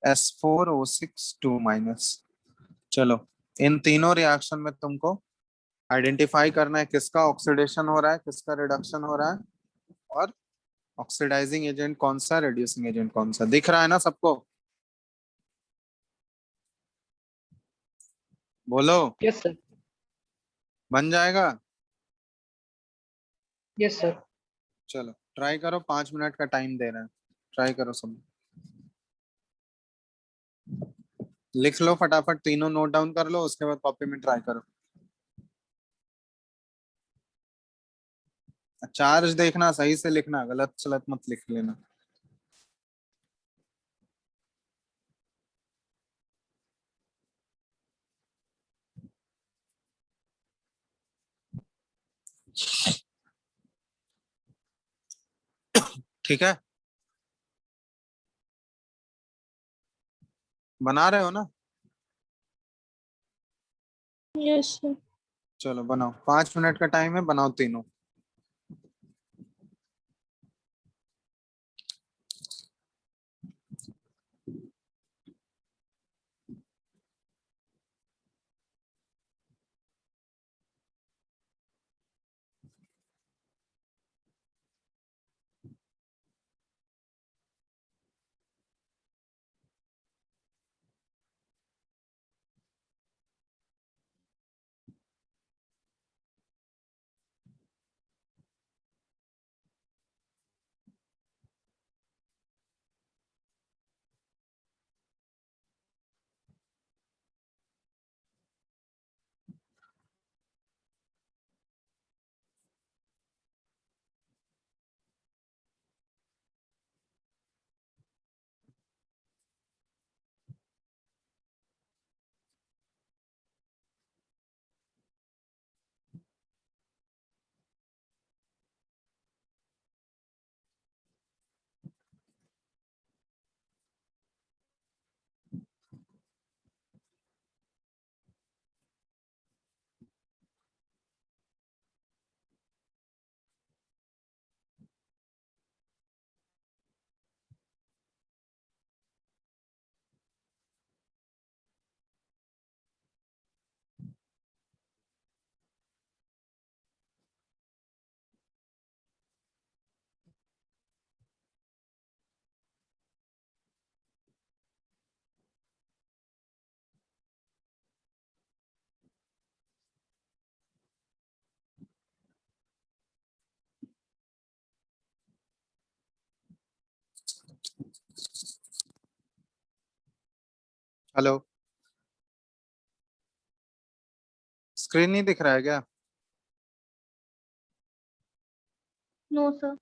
S4O6 2 माइनस। चलो, इन तीनों रिएक्शन में तुमको आइडेंटिफाई करना है किसका ऑक्सीडेशन हो रहा है, किसका रिडक्शन हो रहा है, और ऑक्सीडाइजिंग एजेंट कौन सा, रिड्यूसिंग एजेंट कौन सा। दिख रहा है ना सबको? बोलो। Yes sir. बन जाएगा? Yes sir. चलो ट्राई करो, 5 मिनट का टाइम दे रहे हैं, ट्राई करो सब। लिख लो फटाफट, तीनों नोट डाउन कर लो, उसके बाद कॉपी में ट्राई करो। चार्ज देखना, सही से लिखना, गलत सलत मत लिख लेना। ठीक है, बना रहे हो ना? Yes sir. चलो बनाओ, 5 मिनट का टाइम है, बनाओ तीनों। हेलो, स्क्रीन नहीं दिख रहा है क्या? No sir.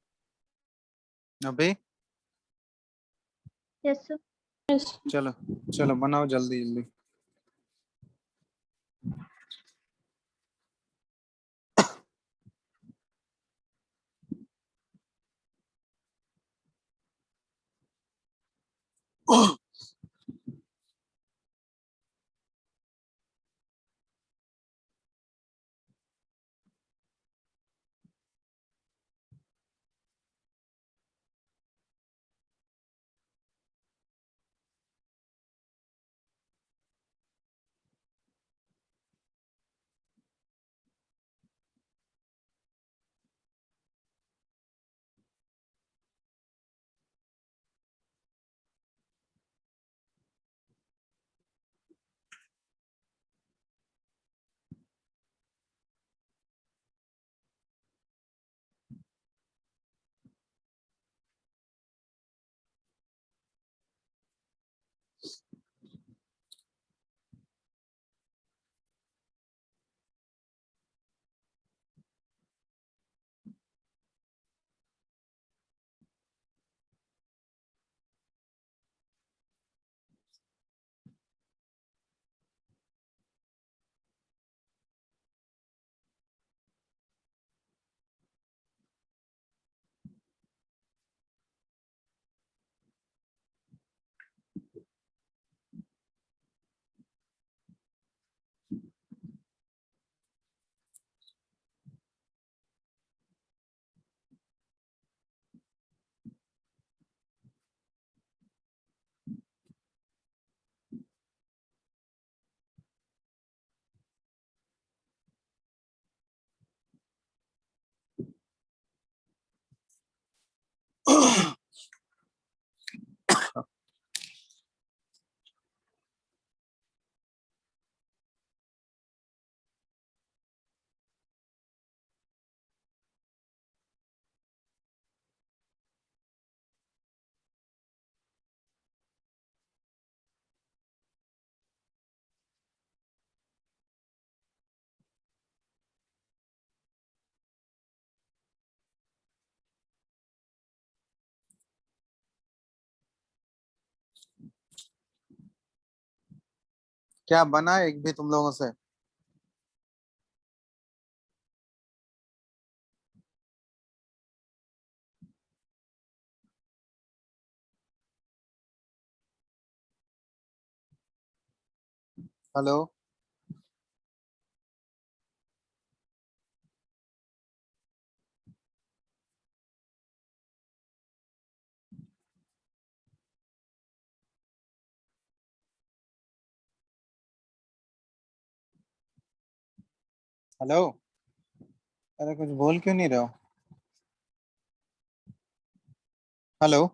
अभी यस सर। Yes. चलो चलो बनाओ जल्दी जल्दी। क्या बना एक भी तुम लोगों से? Hello, hello. अरे कुछ बोल क्यों नहीं रहे हो? हेलो,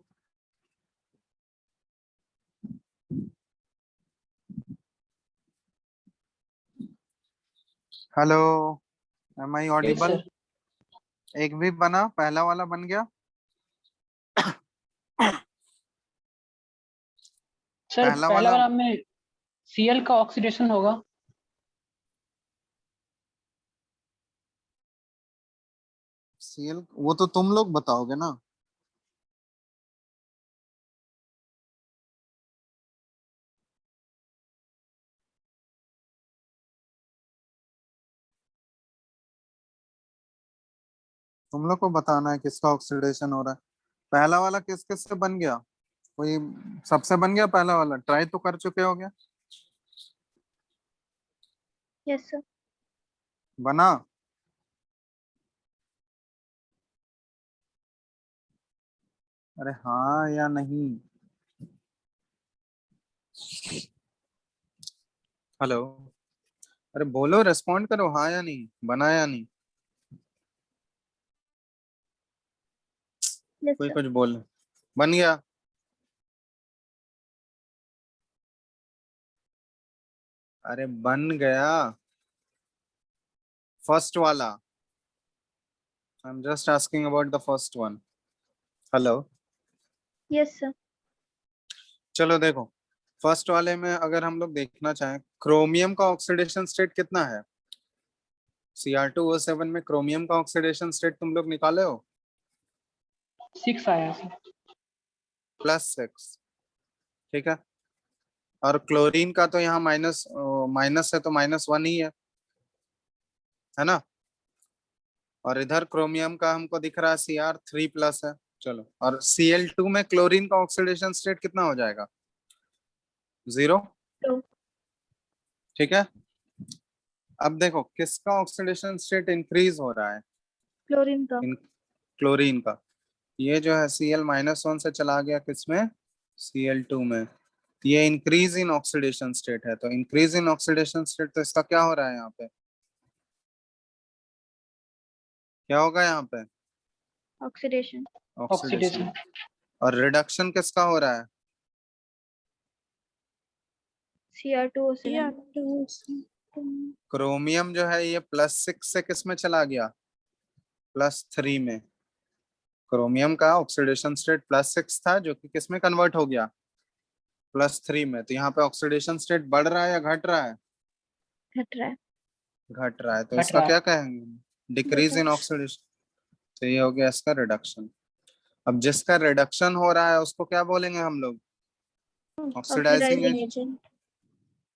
हेलो, एम आई यस ऑडिबल? सर। एक भी बना, पहला वाला बन गया। सर पहला पहला वाला वाला में Cl का ऑक्सीडेशन होगा। सीएल वो तो तुम लोग बताओगे ना। तुम लोग को बताना है किसका ऑक्सीडेशन हो रहा है। पहला वाला किस किस से बन गया? कोई सबसे बन गया पहला वाला? ट्राई तो कर चुके हो गया? Yes sir. बना? अरे हाँ या नहीं? हेलो, अरे बोलो, रेस्पॉन्ड करो, हाँ या नहीं, बना या नहीं? यस कोई सर। कुछ बोल। बन गया? अरे बन गया फर्स्ट वाला। I am just asking about the first one. Hello, yes sir. चलो देखो, फर्स्ट वाले में अगर हम लोग देखना चाहें, क्रोमियम का ऑक्सीडेशन स्टेट कितना है? Cr2O7 में क्रोमियम का ऑक्सीडेशन स्टेट तुम लोग निकाले हो? 6 आया सर। +6, ठीक है। और क्लोरीन का तो यहाँ माइनस माइनस है, तो -1 ही है ना। और इधर क्रोमियम का हमको दिख रहा है Cr3+ है। चलो, और Cl2 में क्लोरीन का ऑक्सीडेशन स्टेट कितना हो जाएगा? 0, तो ठीक है। अब देखो किसका ऑक्सीडेशन स्टेट इंक्रीज हो रहा है? क्लोरीन का। क्लोरीन का। ये जो है Cl-1 से चला गया किसमें? Cl2 में। ये इंक्रीज इन ऑक्सीडेशन स्टेट है, तो इंक्रीज इन ऑक्सीडेशन स्टेट, तो इसका क्या हो रहा है यहाँ पे? क्या होगा यहाँ पे? ऑक्सीडेशन। ऑक्सीडेशन। ऑक्सीडेशन। और रिडक्शन किसका हो रहा है? Cr2O7। Yeah, two. क्रोमियम जो है ये +6 से किस में चला गया? +3 में। क्रोमियम का ऑक्सीडेशन स्टेट +6 था, जो कि किस में कन्वर्ट हो गया? +3 में। तो यहाँ पे ऑक्सीडेशन स्टेट बढ़ रहा है या घट रहा है? घट रहा है। घट रहा है, तो घट इसका रहा है। क्या कहेंगे? Decrease in oxidation. तो ये हो गया इसका रिडक्शन। अब जिसका रिडक्शन हो रहा है उसको क्या बोलेंगे हम लोग? Oxidising oxidising agent. Agent.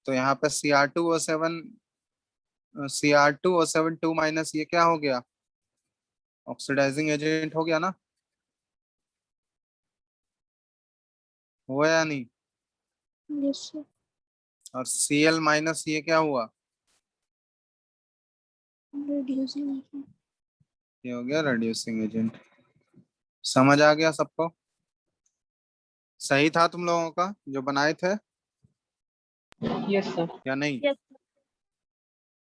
तो यहाँ पे Cr2O7 ये क्या हो गया? ऑक्सीडाइजिंग एजेंट हो गया ना, हुआ या नहीं? Yes, sir. और Cl- ये क्या हुआ? Reducing agent. ये हो गया रिड्यूसिंग एजेंट। समझ आ गया सबको? सही था तुम लोगों का जो बनाए थे यस सर। या नहीं? यस।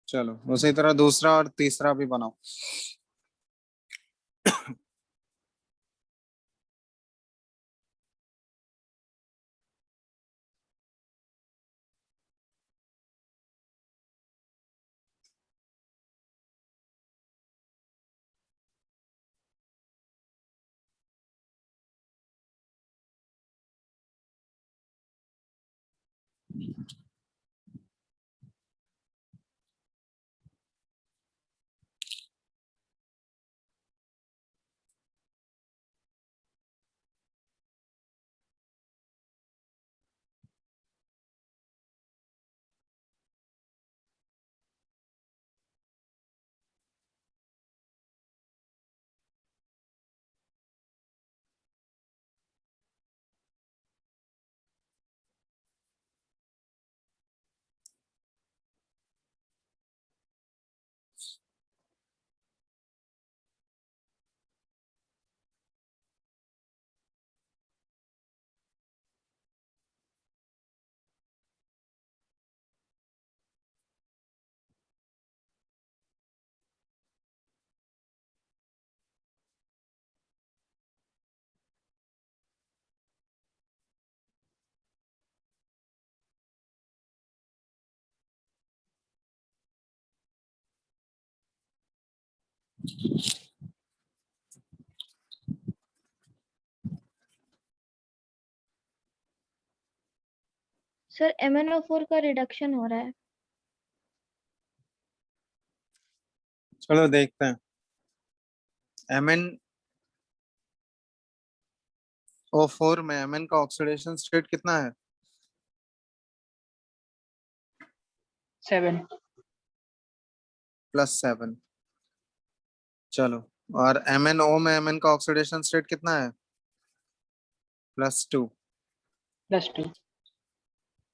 चलो उसी तरह दूसरा और तीसरा भी बनाओ। सर MnO4 का रिडक्शन हो रहा है। चलो देखते हैं। MnO4 में Mn का ऑक्सीडेशन स्टेट कितना है? 7। +7। चलो, और MnO में Mn का ऑक्सीडेशन स्टेट कितना है? +2। +2।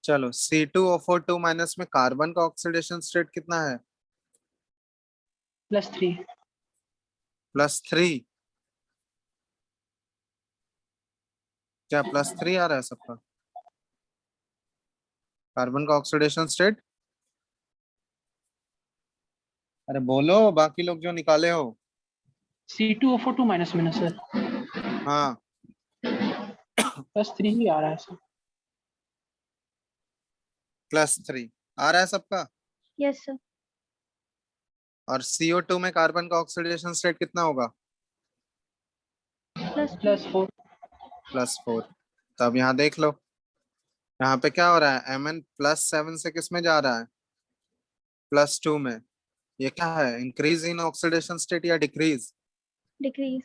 चलो, C2O4 2- में कार्बन का ऑक्सीडेशन स्टेट कितना है? +3। +3। क्या +3 आ रहा है सबका? कार्बन का ऑक्सीडेशन स्टेट? अरे बोलो, बाकी लोग जो निकाले हो। C2O4 2- में ना सर, हाँ, +3 ही आ रहा है सर। +3 आ रहा है सबका। Yes sir. और CO2 में कार्बन का ऑक्सीडेशन स्टेट कितना होगा? +4। +4। +4। तो अब यहाँ देख लो, यहाँ पे क्या हो रहा है, Mn+7 से किस में जा रहा है, +2 में। ये क्या है, इंक्रीज इन ऑक्सीडेशन स्टेट या डिक्रीज, डिक्रीज,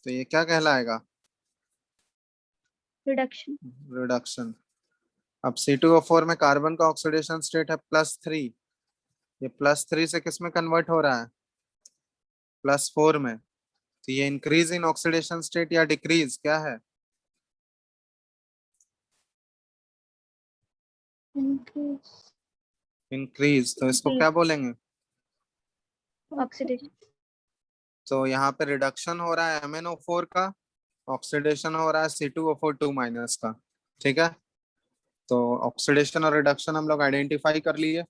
तो ये क्या कहलाएगा, रिडक्शन, रिडक्शन। अब C2O4 में कार्बन का ऑक्सीडेशन स्टेट है +3, ये +3 से किस में कन्वर्ट हो रहा है, +4 में। तो ये इंक्रीज इन ऑक्सीडेशन स्टेट या डिक्रीज क्या है, increase, इंक्रीज। तो इसको क्या बोलेंगे, ऑक्सीडेशन, तो यहाँ पे रिडक्शन हो रहा है MnO4 का, ऑक्सीडेशन हो रहा है C2O4 2- का। ठीक है, तो ऑक्सीडेशन और रिडक्शन हम लोग आइडेंटिफाई कर लिए।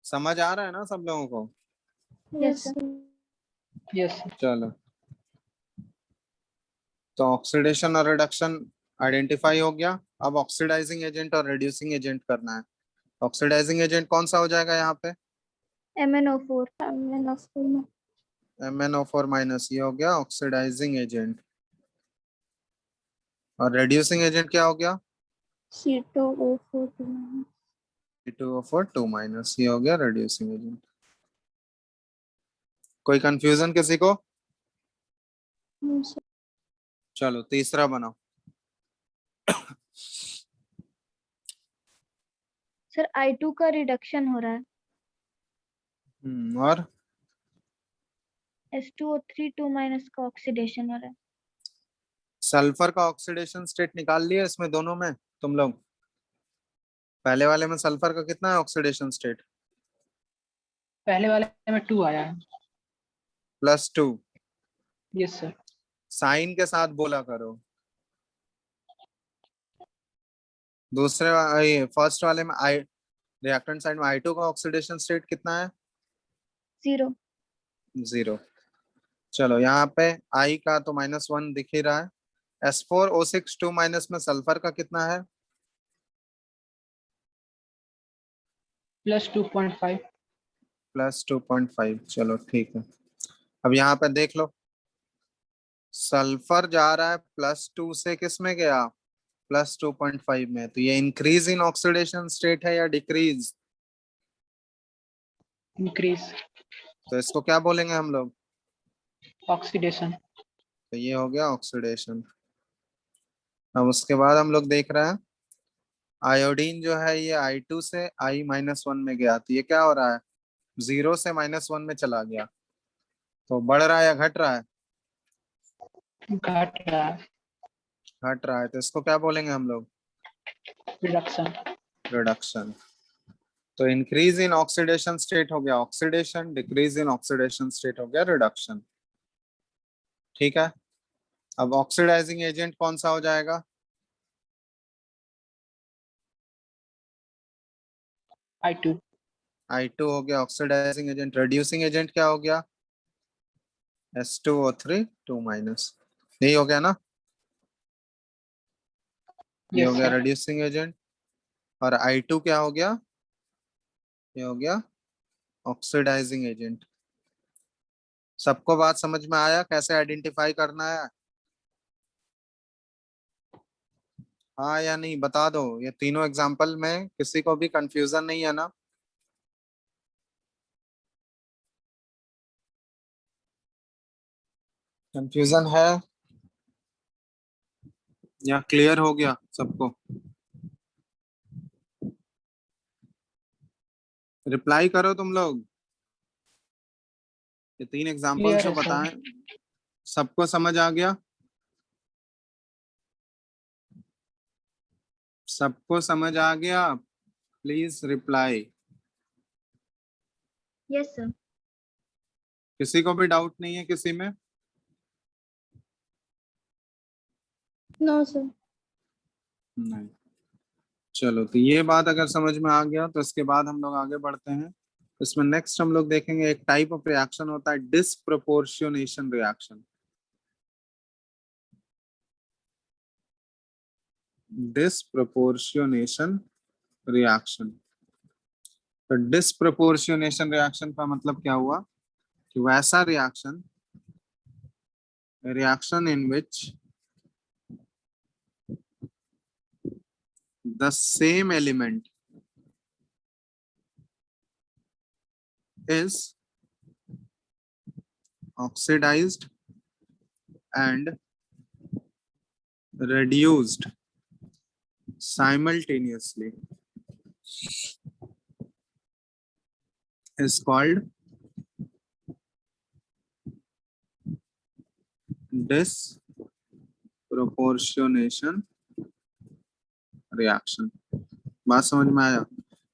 समझ आ रहा है ना सब लोगों को। yes sir, Yes, sir. चलो, तो ऑक्सीडेशन और रिडक्शन आइडेंटिफाई हो गया। अब ऑक्सीडाइजिंग एजेंट और रिड्यूसिंग एजेंट करना है। ऑक्सीडाइजिंग एजेंट कौन सा हो जाएगा यहाँ पे, MnO4, MnO4 MnO4-, ये हो गया ऑक्सीडाइजिंग एजेंट। और रिड्यूसिंग एजेंट क्या हो गया, C2O4 C2O4 2-, ये हो गया रिड्यूसिंग एजेंट। कोई कंफ्यूजन किसी को। minus चलो तीसरा बनाओ। सर I2 का रिडक्शन हो रहा है, और S2O3 का ऑक्सीडेशन हो रहा है। सल्फर का ऑक्सीडेशन स्टेट निकाल लिया इसमें दोनों में तुम लोग। पहले वाले में सल्फर का कितना है ऑक्सीडेशन स्टेट, पहले वाले में 2 आया है। +2। Yes, sir. साइन के साथ बोला करो। ये फर्स्ट वाले में आई, रिएक्टेंट साइड में I2 का ऑक्सीडेशन स्टेट कितना है, 0, 0। चलो यहाँ पे I का तो -1 दिख ही रहा है। S4O6 2- में सल्फर का कितना है, +2.5. +2.5। चलो ठीक है। अब यहाँ पे देख लो, सल्फर जा रहा है +2 से किस में गया, +2.5 में। तो ये इंक्रीज इन ऑक्सीडेशन स्टेट है या डिक्रीज, Increase. तो इसको क्या बोलेंगे हम लोग, Oxidation. तो ये हो गया ऑक्सीडेशन। अब उसके बाद हम लोग देख रहे हैं आयोडीन जो है ये I2 से I-1 में गया, तो ये क्या हो रहा है, 0 से -1 में चला गया। तो बढ़ रहा है या घट रहा है, घट रहा है। घट रहा है। तो इसको क्या बोलेंगे हम लोग, Reduction. रिडक्शन। तो इंक्रीज इन ऑक्सीडेशन स्टेट हो गया oxidation, decrease in oxidation state हो गया रिडक्शन। ठीक है, अब ऑक्सीडाइजिंग एजेंट कौन सा हो जाएगा, I2. I2 हो गया ऑक्सीडाइजिंग एजेंट। रिड्यूसिंग एजेंट क्या हो गया, S2O3 2-, यही हो गया ना, ये Yes, हो गया sir. Reducing agent. और I2 क्या हो गया, ये हो गया ऑक्सीडाइजिंग एजेंट। सबको बात समझ में आया कैसे आइडेंटिफाई करना है, हाँ या नहीं बता दो। ये तीनों एग्जांपल में किसी को भी कंफ्यूजन नहीं है ना, कंफ्यूजन है या क्लियर हो गया सबको। रिप्लाई करो तुम लोग, ये 3 एग्जांपल Clear से है sir. बताएं, सबको समझ आ गया, सबको समझ आ गया, प्लीज रिप्लाई। yes sir, किसी को भी डाउट नहीं है किसी में, No sir. नहीं। चलो, तो ये बात अगर समझ में आ गया तो इसके बाद हम लोग आगे बढ़ते हैं। इसमें नेक्स्ट हम लोग देखेंगे एक टाइप ऑफ रिएक्शन होता है डिस्प्रोपोर्शनेशन रिएक्शन। डिस्प्रोपोर्शनेशन रिएक्शन, तो डिस्प्रोपोर्शनेशन रिएक्शन का मतलब क्या हुआ कि वैसा reaction in which the same element is oxidized and reduced simultaneously is called disproportionation reaction। बात समझ में आया?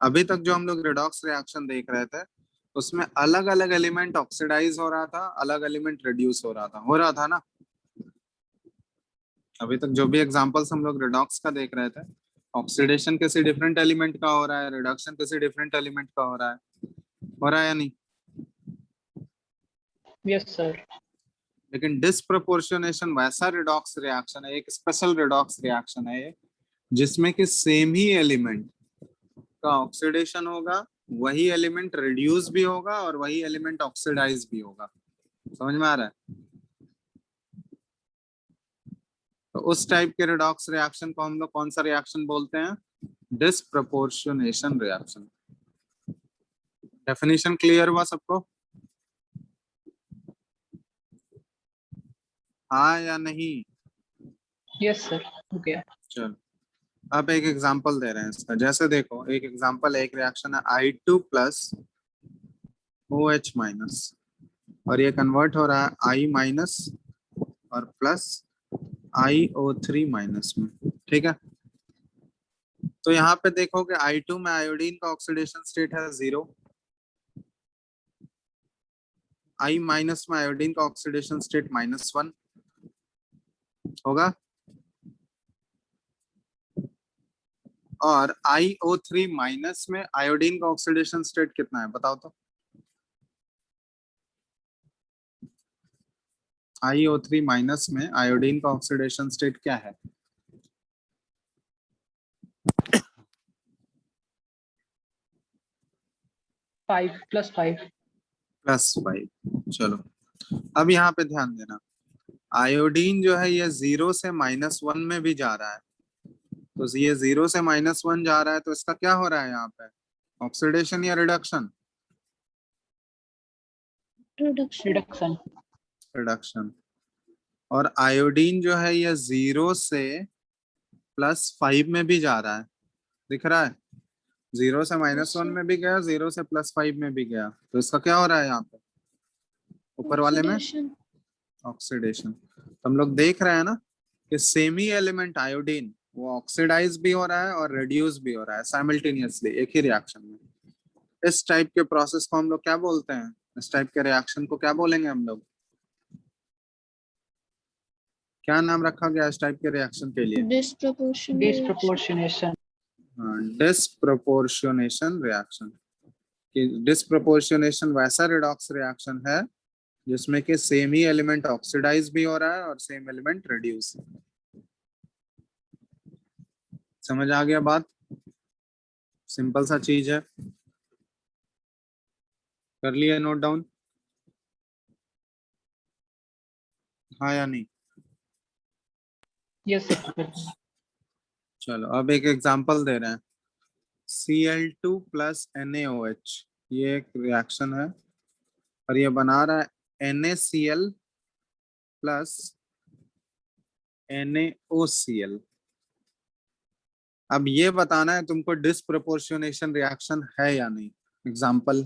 अभी तक जो हम लोग रिडॉक्स रिएक्शन देख रहे थे उसमें अलग अलग एलिमेंट ऑक्सीडाइज हो रहा था, अलग एलिमेंट रिड्यूस हो रहा था ना। अभी तक जो भी एग्जांपल्स हम लोग रिडॉक्स का देख रहे थे, ऑक्सीडेशन किसी डिफरेंट एलिमेंट का हो रहा है, रिडक्शन किसी डिफरेंट एलिमेंट का हो रहा है या नहीं? Yes sir. लेकिन डिस्प्रपोर्शनेशन वैसा रिडॉक्स रिएक्शन है, एक स्पेशल रिडॉक्स रिएक्शन है ये, जिसमें कि सेम ही एलिमेंट का ऑक्सीडेशन होगा, वही एलिमेंट रिड्यूस भी होगा और वही एलिमेंट ऑक्सीडाइज भी होगा। समझ में आ रहा है? तो उस टाइप के रिडॉक्स रिएक्शन को हम लोग कौन सा रिएक्शन बोलते हैं? Disproportionation reaction. डेफिनेशन क्लियर हुआ सबको? हाँ या नहीं? यस सर, हो गया। चलो अब एक एग्जांपल दे रहे हैं इसका। जैसे देखो, एक एग्जांपल, एक रिएक्शन है I2 प्लस OH माइनस, और ये कन्वर्ट हो रहा है I माइनस और प्लस IO3 माइनस में। ठीक है, तो यहाँ पे देखो कि I2 में आयोडीन का ऑक्सीडेशन स्टेट है 0, I माइनस में आयोडीन का ऑक्सीडेशन स्टेट -1 होगा, और IO3 माइनस में आयोडीन का ऑक्सीडेशन स्टेट कितना है बताओ तो? IO3 माइनस में आयोडीन का ऑक्सीडेशन स्टेट क्या है? 5 + 5। +5। चलो अब यहाँ पे ध्यान देना, आयोडीन जो है ये 0 से -1 में भी जा रहा है, तो ये 0 से -1 जा रहा है, तो इसका क्या हो रहा है यहाँ पे? ऑक्सीडेशन या रिडक्शन? रिडक्शन। रिडक्शन। रिडक्शन। और आयोडीन जो है ये 0 से +5 में भी जा रहा है, दिख रहा है? 0 से -1 में भी गया, 0 से +5 में भी गया, तो इसका क्या हो रहा है यहाँ पे ऊपर वाले में? ऑक्सीडेशन। हम लोग देख रहे हैं ना कि सेमी एलिमेंट आयोडीन वो ऑक्सीडाइज भी हो रहा है और रिड्यूस भी हो रहा है साइमल्टेनियसली एक ही रिएक्शन में। इस टाइप के प्रोसेस को हम लोग क्या बोलते हैं? इस टाइप के रिएक्शन को क्या बोलेंगे हम लोग? क्या नाम रखा गया इस टाइप के रिएक्शन के लिए? डिस्प्रपोर्शनेशन। Disproportionation reaction. कि डिस्प्रपोर्शनेशन वैसा रिडॉक्स रिएक्शन है जिसमें कि सेम ही एलिमेंट ऑक्सीडाइज भी हो रहा है और सेम एलिमेंट रिड्यूस। समझ आ गया बात? सिंपल सा चीज है, कर लिया नोट डाउन? हाँ या नहीं? Yes sir. चलो अब एक एग्जांपल दे रहे हैं, Cl2 प्लस NaOH, ये एक रिएक्शन है और ये बना रहा है NaCl प्लस NaOCl। अब ये बताना है तुमको डिस्प्रपोर्शनेशन रिएक्शन है या नहीं। एग्जांपल,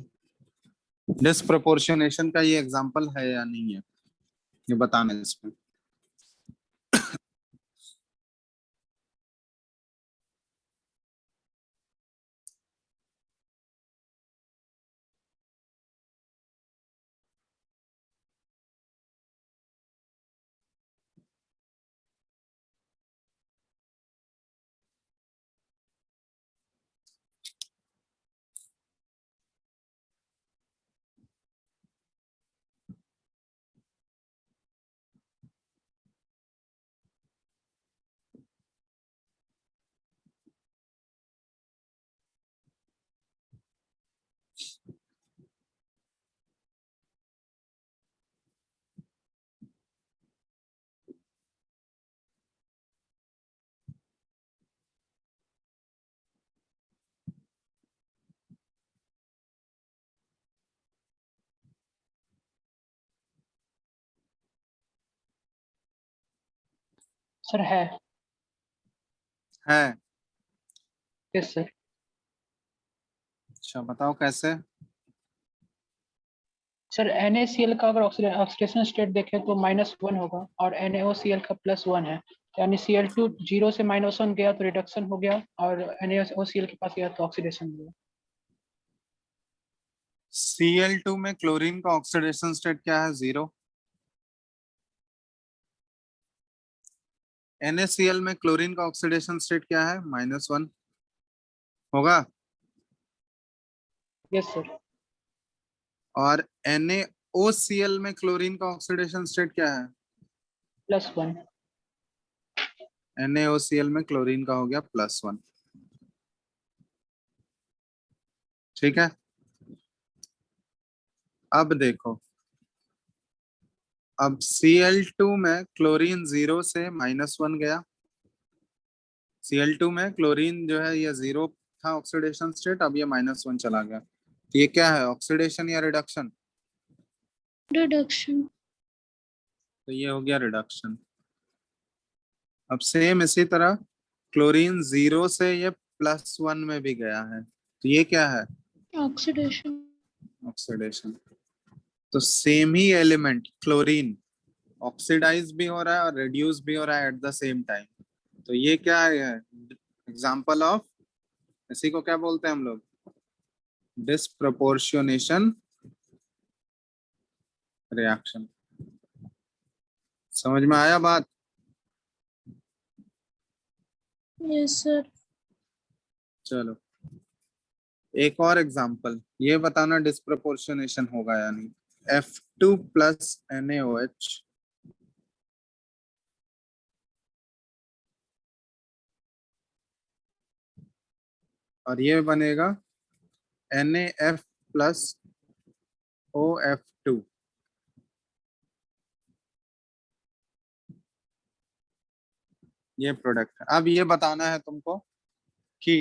डिस्प्रपोर्शनेशन का ये एग्जांपल है या नहीं है, ये बताना है इसमें। सर है। है? Yes sir. अच्छा बताओ कैसे। सर NaCl का अगर ऑक्सीडेशन स्टेट देखें तो -1 होगा और NaOCl का +1 है, यानी Cl2 0 से -1 गया तो रिडक्शन हो गया और NaOCl के पास गया तो ऑक्सीडेशन हो गया। Cl2 में क्लोरीन का ऑक्सीडेशन स्टेट क्या है? 0। NaCl में क्लोरीन का ऑक्सीडेशन स्टेट क्या है? -1 होगा। Yes sir. और NaOCl में क्लोरीन का ऑक्सीडेशन स्टेट क्या है? +1। NaOCl में क्लोरीन का हो गया +1। ठीक है। अब देखो, अब Cl2 में क्लोरीन 0 से -1 गया। Cl2 में क्लोरीन जो है ये 0 था ऑक्सीडेशन स्टेट, अब ये -1 चला गया। तो ये क्या है, ऑक्सीडेशन या रिडक्शन? रिडक्शन। तो ये हो गया रिडक्शन। अब सेम इसी तरह क्लोरीन 0 से ये +1 में भी गया है, तो ये क्या है? ऑक्सीडेशन। ऑक्सीडेशन। तो सेम ही एलिमेंट क्लोरीन ऑक्सीडाइज भी हो रहा है और रिड्यूस भी हो रहा है एट द सेम टाइम। तो ये क्या है? एग्जाम्पल ऑफ, इसी को क्या बोलते हैं हम लोग? Disproportionation reaction. समझ में आया बात? Yes sir. चलो एक और एग्जांपल, ये बताना डिस्प्रपोर्शनेशन होगा या नहीं। F2 + NaOH और ये बनेगा NaF + OF2। ये प्रोडक्ट है। अब ये बताना है तुमको कि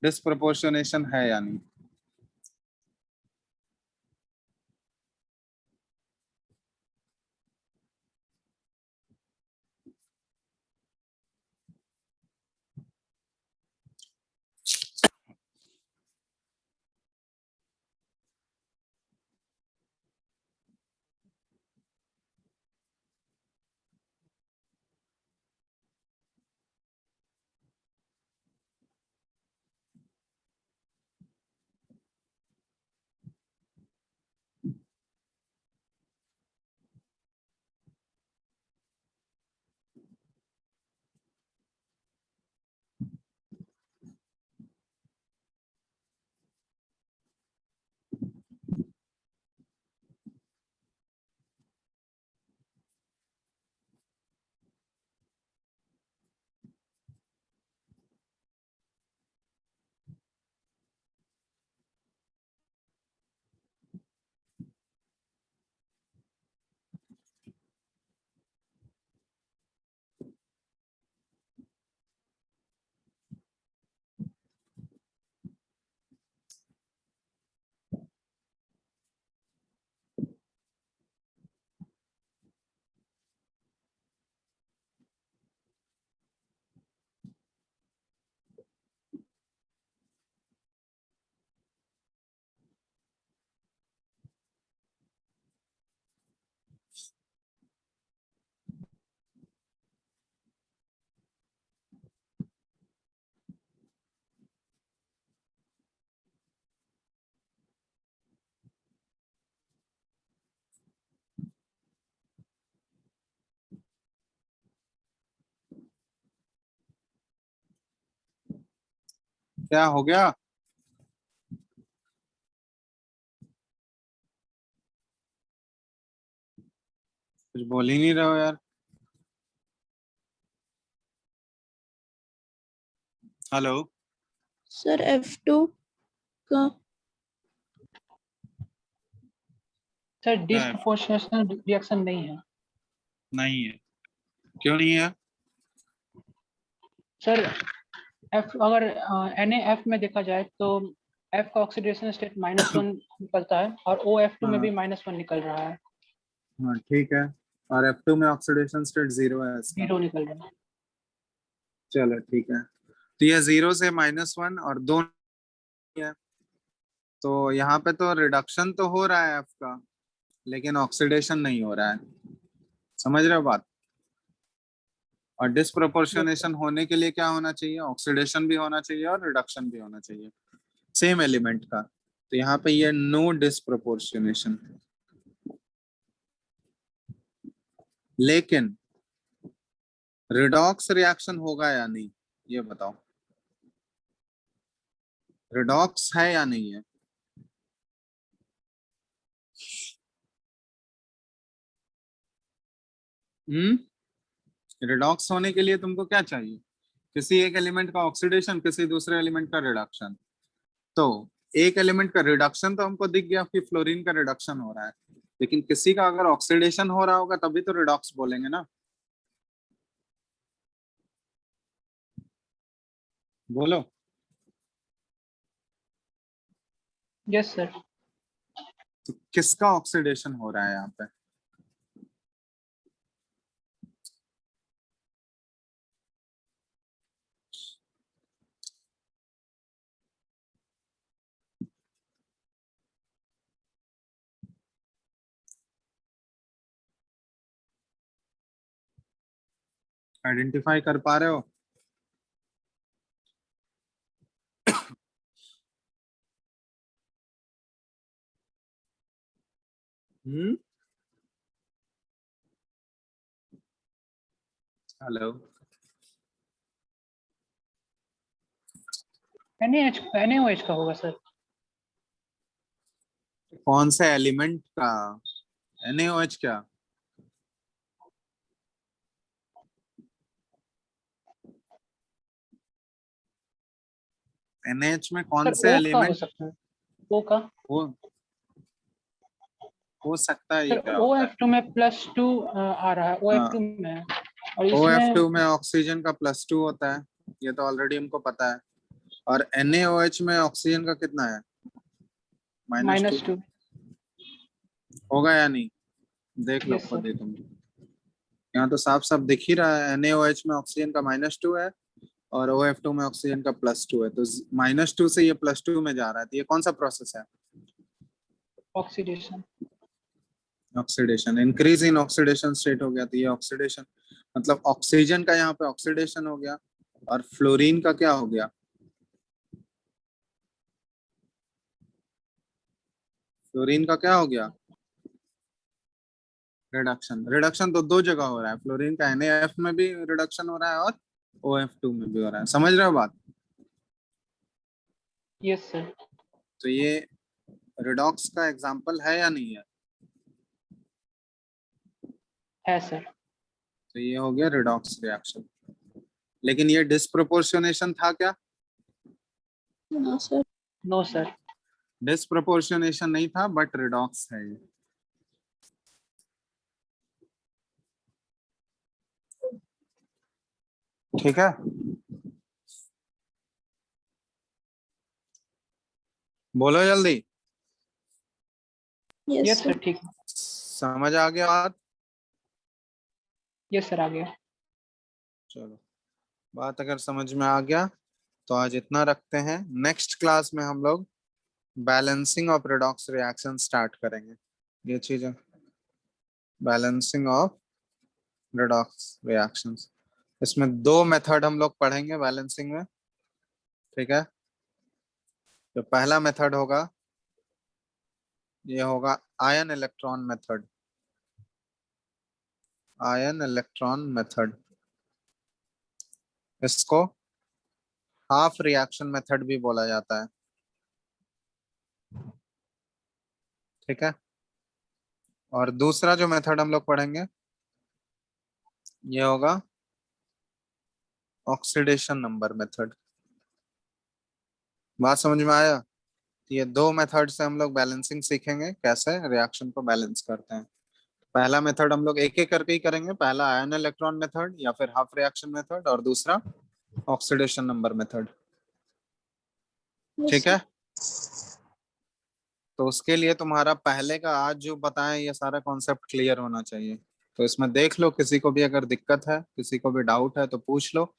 डिस्प्रपोर्शनेशन है या नहीं। क्या हो गया? कुछ बोल ही नहीं रहे हो यार। हेलो। सर F2 का सर क्या है? डिस्प्रोपोर्शनल रिएक्शन नहीं है। नहीं है? क्यों नहीं है? सर अगर NaF में देखा जाए तो F का ऑक्सीडेशन स्टेट -1 निकलता है और OF2 में हाँ भी -1 निकल रहा है। हाँ ठीक है। और F2 में ऑक्सीडेशन स्टेट 0 है इसका। 0 निकल रहा है। चलो ठीक है, तो ये 0 से -1 और 2 है, तो यहाँ पे तो रिडक्शन तो हो रहा है F का, लेकिन ऑक्सीडेशन नहीं हो रहा है। समझ रहे हो बात? और डिस्प्रोपोर्शनेशन होने के लिए क्या होना चाहिए? ऑक्सीडेशन भी होना चाहिए और रिडक्शन भी होना चाहिए सेम एलिमेंट का। तो यहाँ पे ये नो डिस्प्रोपोर्शनेशन। लेकिन रिडॉक्स रिएक्शन होगा या नहीं, ये बताओ। रिडॉक्स है या नहीं है? रिडॉक्स होने के लिए तुमको क्या चाहिए? किसी एक एलिमेंट का ऑक्सीडेशन, किसी दूसरे एलिमेंट का रिडक्शन। तो एक एलिमेंट का रिडक्शन तो हमको दिख गया कि फ्लोरीन का रिडक्शन हो रहा है, लेकिन किसी का अगर ऑक्सीडेशन हो रहा होगा तभी तो रिडॉक्स बोलेंगे ना। बोलो। Yes sir. तो किसका ऑक्सीडेशन हो रहा है यहाँ पे? आइडेंटिफाई कर पा रहे हो? हम्म। हेलो। NaOH का होगा सर। कौन से एलिमेंट का? NaOH क्या? NH में कौन सर से O का हो एलिमेंट? सकता है। O का हो हो सकता है, ये सर क्या होता है? OF2 में +2 आ रहा है, OF2 हाँ, में है और इसमें OF2 में ऑक्सीजन का +2 होता है, ये तो ऑलरेडी हमको पता है। और NaOH में ऑक्सीजन का कितना है? -2। -2। होगा या नहीं? देख लो यस खुद सर। ही तुम। यहाँ तो साफ साफ दिख ही रहा है, NaOH में ऑक्सीजन का -2 है और OF2 में ऑक्सीजन का +2 है, तो -2 से ये +2 में जा रहा है, तो ये कौन सा प्रोसेस है? Oxidation. Oxidation. Increase in oxidation state हो गया, तो ये ऑक्सीडेशन, मतलब ऑक्सीजन का यहाँ पे ऑक्सीडेशन हो गया और फ्लोरीन का क्या हो गया? फ्लोरीन का क्या हो गया? रिडक्शन। रिडक्शन तो दो जगह हो रहा है, फ्लोरीन का NaF में भी रिडक्शन हो रहा है और OF2 में भी हो रहा है। समझ रहे हो बात? Yes sir. तो ये रिडॉक्स का एग्जांपल है या नहीं है? है सर। तो ये हो गया रिडॉक्स रिएक्शन। लेकिन ये डिस्प्रोपोर्शनेशन था क्या? No sir. No sir. Disproportionation नहीं था, बट रिडॉक्स है ये। ठीक है, बोलो जल्दी। Yes yes sir. सर ठीक है। समझ आ गया बात? यस सर आ गया। चलो, बात अगर समझ में आ गया तो आज इतना रखते हैं। नेक्स्ट क्लास में हम लोग balancing of redox reaction start करेंगे। ये चीज है, बैलेंसिंग ऑफ रिडॉक्स रिएक्शंस। इसमें दो मेथड हम लोग पढ़ेंगे बैलेंसिंग में। ठीक है, जो पहला मेथड होगा ये होगा ion electron method. Ion electron method, इसको हाफ रिएक्शन मेथड भी बोला जाता है। ठीक है, और दूसरा जो मेथड हम लोग पढ़ेंगे ये होगा ऑक्सीडेशन नंबर मेथड। बात समझ में आया? ये दो मेथड से हम लोग बैलेंसिंग सीखेंगे, कैसे रिएक्शन को बैलेंस करते हैं। पहला मेथड हम लोग एक एक करके ही करेंगे, पहला आयन इलेक्ट्रॉन मेथड या फिर हाफ रिएक्शन मेथड, और दूसरा ऑक्सीडेशन नंबर मेथड। यस ठीक है, तो उसके लिए तुम्हारा पहले का आज जो बताएं ये सारा कॉन्सेप्ट क्लियर होना चाहिए। तो इसमें देख लो, किसी को भी अगर दिक्कत है, किसी को भी डाउट है तो पूछ लो,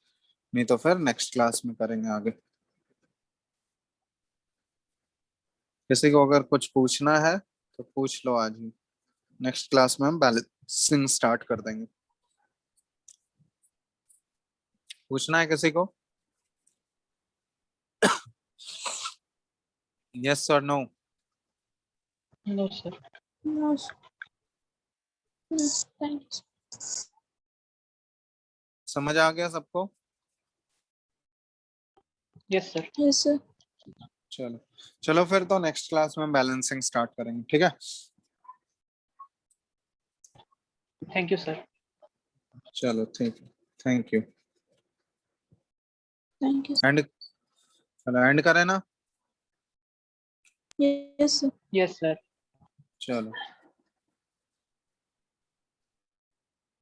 नहीं तो फिर नेक्स्ट क्लास में करेंगे आगे। किसी को अगर कुछ पूछना है तो पूछ लो आज ही, नेक्स्ट क्लास में हम बैलेंसिंग स्टार्ट कर देंगे। पूछना है किसी को? यस और no? No sir. No, sir. Yes, thank you. समझ आ गया सबको? Yes sir. Yes, sir. चलो चलो फिर तो नेक्स्ट क्लास में बैलेंसिंग स्टार्ट करेंगे, ठीक है? Thank you sir. चलो ठीक है, thank you. Thank you. End, चलो एंड करें ना? Yes, sir. Yes sir. चलो।